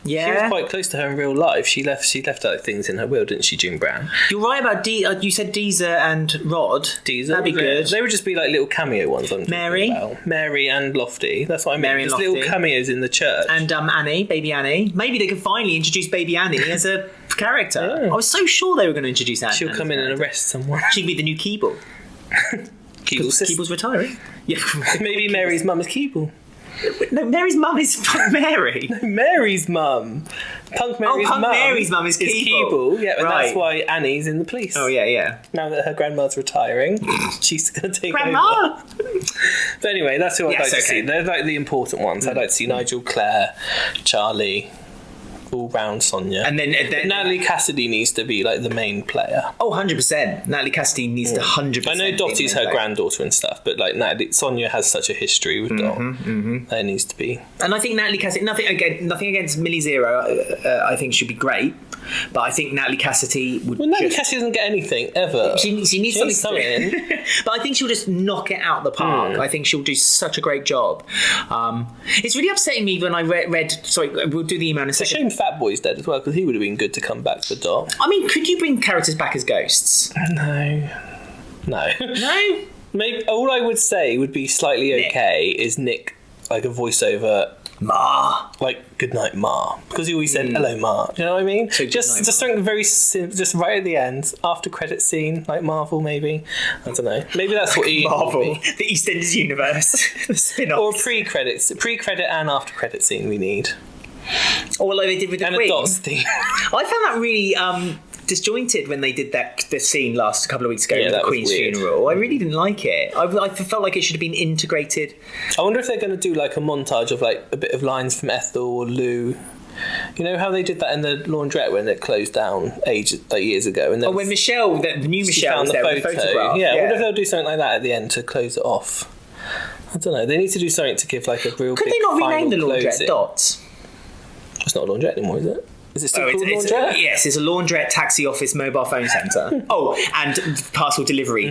Yeah, she was quite close to her in real life. She left out things in her will, didn't she, June Brown? You're right about you said Deezer and Rod. Deezer, that'd be good. They would just be like little cameo ones. Mary and Lofty. That's what I mean. Mary and just Lofty. Little cameos in the church. And Annie, baby Annie. Maybe they could finally introduce baby Annie as a character. Yeah. I was so sure they were going to introduce Annie. She'll come in and arrest someone. She'd be the new Keeble. Keeble's retiring. Yeah, maybe Mary's mum is Keeble. No, Mary's mum is Mary. No, Mary's mum. Punk Mary's mum is Keeble. Yeah, and that's why Annie's in the police. Oh, yeah. Now that her grandma's retiring, she's going to take Grandma! over. But anyway, that's who I'd like to see. They're like the important ones. I'd like to see Nigel, Claire, Charlie, all round Sonia. And then Natalie Cassidy needs to be like the main player. Oh, 100%. Natalie Cassidy needs to 100%. I know Dottie's her granddaughter and stuff, but like Sonia has such a history with Dot. There needs to be. And I think Natalie Cassidy, nothing against Millie Zero, I think should be great. But I think Natalie Cassidy would. Well, Natalie Cassidy doesn't get anything ever. She needs something. But I think she'll just knock it out of the park. I think she'll do such a great job. It's really upsetting me when I read. Sorry, we'll do the email in a second. It's a shame Fat Boy's dead as well, because he would have been good to come back for Dot. I mean, could you bring characters back as ghosts? No. Maybe all I would say would be slightly okay is Nick, like a voiceover. Ma, like good night, Ma, because he always said hello, Ma. Do you know what I mean? So just something very just right at the end, after credit scene, like Marvel, maybe. I don't know. Maybe that's what he Marvel, the EastEnders universe, the spin-off, or pre-credit and after credit scene. We need, or like they did with the and Queen. A Dots theme. I found that really disjointed when they did the scene a couple of weeks ago with the Queen's funeral. I really didn't like it. I felt like it should have been integrated. I wonder if they're going to do like a montage of like a bit of lines from Ethel or Lou. You know how they did that in the laundrette when it closed down years ago? And when Michelle, the new Michelle, found was there with the photograph. Yeah, I wonder if they'll do something like that at the end to close it off. I don't know. They need to do something to give like a real. Could big they not rename the laundrette laundrette Dots? It's not a laundrette anymore, is it? Is it still called laundrette? Yes, it's a laundrette, taxi office, mobile phone centre. And parcel delivery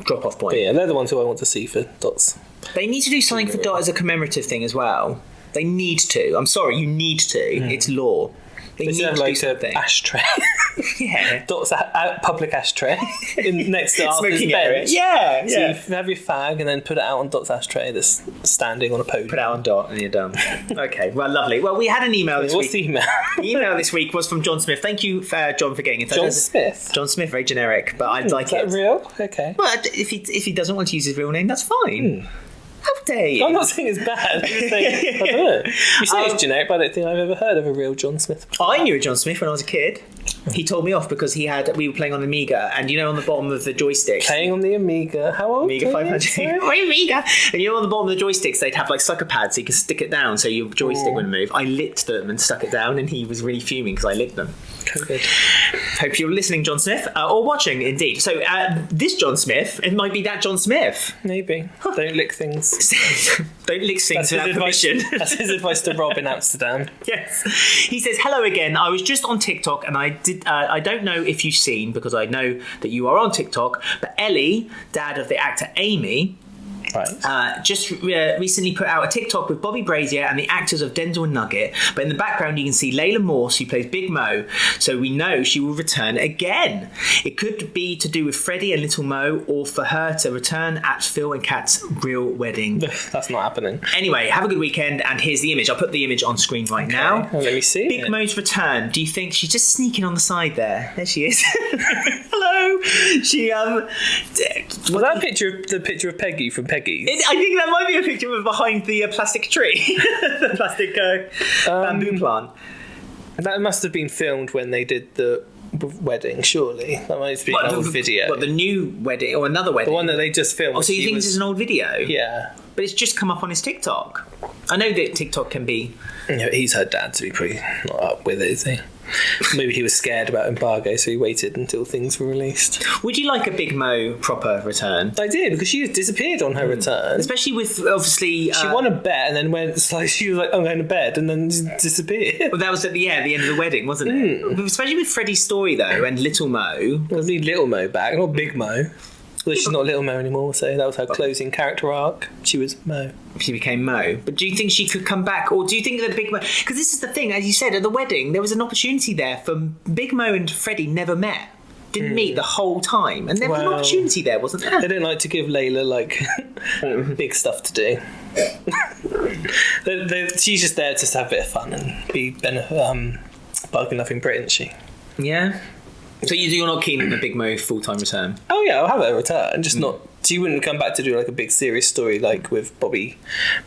drop-off point. But yeah, they're the ones who I want to see for Dots. They need to do something for Dot as a commemorative thing as well. They need to. I'm sorry, you need to. It's law. They need to do something. An ashtray. Yeah. Dot's public ashtray next to Arthur's Smoking bench. area. Yeah. So you have your fag and then put it out on Dot's ashtray that's standing on a podium. Put it out on Dot and you're done. Okay, well, lovely. Well, we had an email this week. What's the email? The email this week was from John Smith. Thank you, John, for getting in touch. John Smith? John Smith, very generic, but I'd like it. Is that real? Okay. Well, if he doesn't want to use his real name, that's fine. How dare you? I'm not saying it's bad. I'm just saying, I don't know. You say it's generic, but I don't think I've ever heard of a real John Smith before. I knew a John Smith when I was a kid. He told me off because we were playing on Amiga, and on the bottom of the joysticks. Playing on the Amiga? How old? Amiga 500. Amiga. And on the bottom of the joysticks, they'd have like sucker pads so you could stick it down so your joystick wouldn't move. I lit them and stuck it down, and he was really fuming because I lit them. Good. Hope you're listening, John Smith, or watching, indeed. So this John Smith, it might be that John Smith. Maybe. Don't lick things. Don't lick things without permission. That's his advice to Rob in Amsterdam. Yes. He says, hello again. I was just on TikTok and I don't know if you've seen, because I know that you are on TikTok, but Ellie, dad of the actor Amy, just recently put out a TikTok with Bobby Brazier and the actors of Denzel and Nugget, but in the background you can see Layla Morse, who plays Big Mo, so we know she will return again. It could be to do with Freddie and Little Mo, or for her to return at Phil and Kat's real wedding. That's not happening. Anyway, have a good weekend, and here's the image. I'll put the image on screen right now. Well, let me see Big Mo's return. Do you think she's just sneaking on the side there? There she is. Hello. She was that the picture of Peggy from Peggy's? I think that might be a picture of behind the plastic tree, the plastic bamboo plant. That must have been filmed when they did the wedding, surely. That might have been an old video. What, the new wedding or another wedding? The one that they just filmed. Oh, so you think this is an old video? Yeah. But it's just come up on his TikTok. I know that TikTok can be... Yeah, he's her dad, so he's pretty not up with it, is he? Maybe he was scared about embargo, so he waited until things were released. Would you like a Big Mo proper return? I did, because she disappeared on her return. Especially with, obviously... She won a bet and then went, she was like, I'm going to bed, and then disappeared. Well, that was at the end of the wedding, wasn't it? Especially with Freddie's story, though, and Little Mo. We need Little Mo back, not Big Mo. Well, she's not Little Mo anymore, so that was her closing character arc. She was Mo. She became Mo. But do you think she could come back? Or do you think that Big Mo... Because this is the thing, as you said, at the wedding, there was an opportunity there for Big Mo and Freddie never met. Didn't meet the whole time. And there was an opportunity there, wasn't there? They don't like to give Layla, big stuff to do. She's just there to have a bit of fun and be bug enough in Britain, isn't she? Yeah. So you're not keen on the Big Mo full-time return? Oh yeah, I'll have her return, just not... She wouldn't come back to do a big serious story with Bobby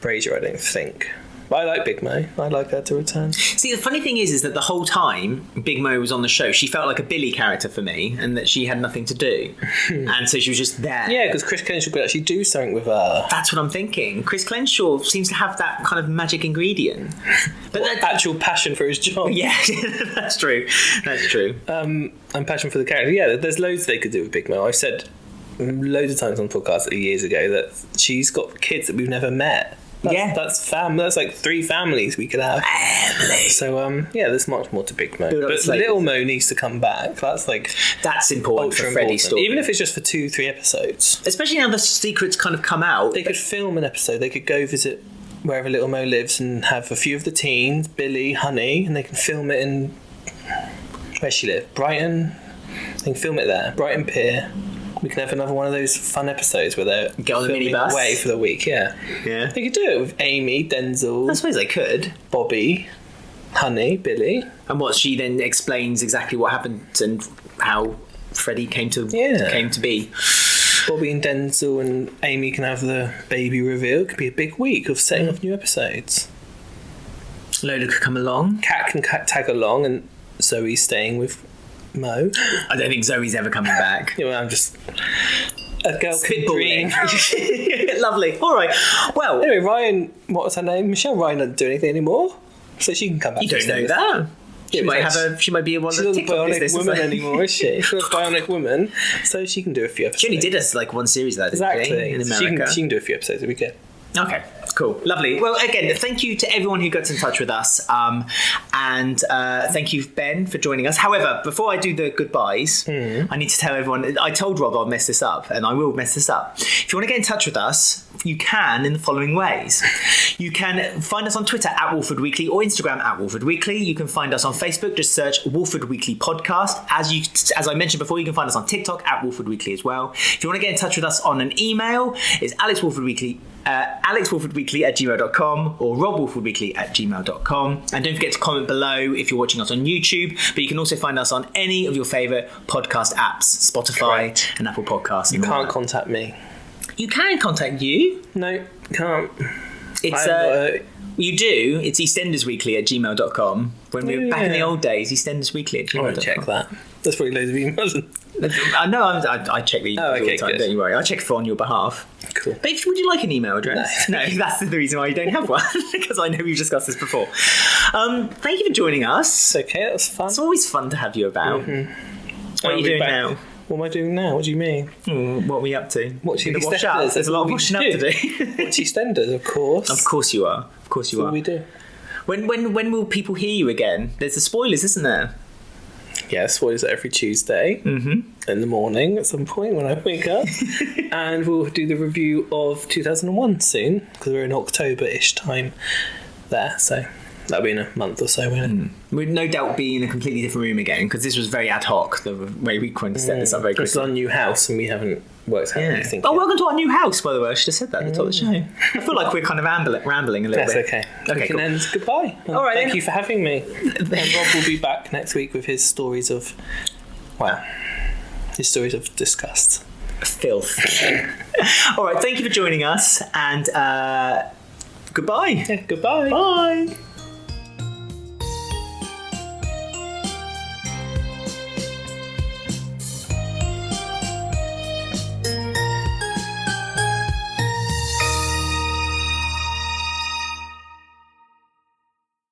Brazier, I don't think. But I like Big Mo. I'd like her to return. See, the funny thing is that the whole time Big Mo was on the show, she felt like a Billy character for me, and that she had nothing to do. And so she was just there. Yeah, because Chris Crenshaw could actually do something with her. That's what I'm thinking. Chris Crenshaw seems to have that kind of magic ingredient. But actual passion for his job. Yeah, that's true. That's true. And passion for the character. Yeah, there's loads they could do with Big Mo. I've said loads of times on podcasts years ago that she's got kids that we've never met. That's That's like 3 families we could have. Family. So there's much more to Big Mo. But Little Mo needs to come back. That's important for Freddie's story. Even if it's just for 2-3 episodes. Especially now the secrets kind of come out. They could film an episode. They could go visit wherever Little Mo lives and have a few of the teens, Billy, Honey, and they can film it in... Where she live? Brighton. They can film it there. Brighton Pier. We can have another one of those fun episodes where they're get on the minibus away for the week. Yeah. They could do it with Amy, Denzel. I suppose they could. Bobby, Honey, Billy. And what she then explains exactly what happened and how Freddie came to be. Bobby and Denzel and Amy can have the baby reveal. It could be a big week of setting off new episodes. Lola could come along. Kat can tag along, and Zoe's staying with Mo. I don't think Zoe's ever coming back. I'm just... A girl can dream. Lovely. All right. Well... Anyway, Ryan... What was her name? Michelle Ryan doesn't do anything anymore. So she can come back. You don't know that. She might be one of the TikTok business. She's not a bionic woman anymore, is she? She's not a bionic woman. So she can do a few episodes. She only did us one series of that, didn't she? In America. She can do a few episodes a weekend. Okay, cool. Lovely. Well, again, thank you to everyone who got in touch with us. And thank you, Ben, for joining us. However, before I do the goodbyes, I need to tell everyone, I told Rob I'll mess this up, and I will mess this up. If you want to get in touch with us, you can in the following ways. You can find us on Twitter at Walford Weekly or Instagram at Walford Weekly. You can find us on Facebook, just search Walford Weekly Podcast. As I mentioned before, you can find us on TikTok at Walford Weekly as well. If you want to get in touch with us on an email, it's alexwalfordweekly alexwalfordweekly@gmail.com or robwalfordweekly@gmail.com. And don't forget to comment below if you're watching us on YouTube, but you can also find us on any of your favourite podcast apps, Spotify and Apple Podcasts. You can't contact me. You can contact you. No, can't. It's you do. It's EastEndersWeekly@gmail.com. When we were back in the old days, EastEndersWeekly@gmail.com. I won't check that. There's probably loads of emails. I know. I check the emails all the time. Good. Don't you worry. I check for on your behalf. Cool. But would you like an email address? No, that's the reason why you don't have one, because I know we've discussed this before. Thank you for joining us. It's okay. That was fun. It's always fun to have you about. What are you doing now? What am I doing now? What do you mean? What are we up to? Watching the wash up. There's a lot of washing up to do. Watch EastEnders, of course. Of course you are. Of course you are. What we do. When will people hear you again? There's the spoilers, isn't there? Yeah, spoilers every Tuesday in the morning at some point when I wake up. And we'll do the review of 2001 soon, because we're in October-ish time there, so that'll be in a month or so, won't it? We'd no doubt be in a completely different room again, because this was very ad hoc, the way we kind of set this up very quickly. It's our new house and we haven't worked out anything yet. Welcome to our new house, by the way. I should have said that at the top of the show. I feel like we're kind of rambling a little bit. That's okay. We can end. Goodbye. All right, thank you for having me. And Rob will be back next week with his stories of, disgust. Filth. All right, thank you for joining us, and goodbye. Yeah, goodbye. Bye.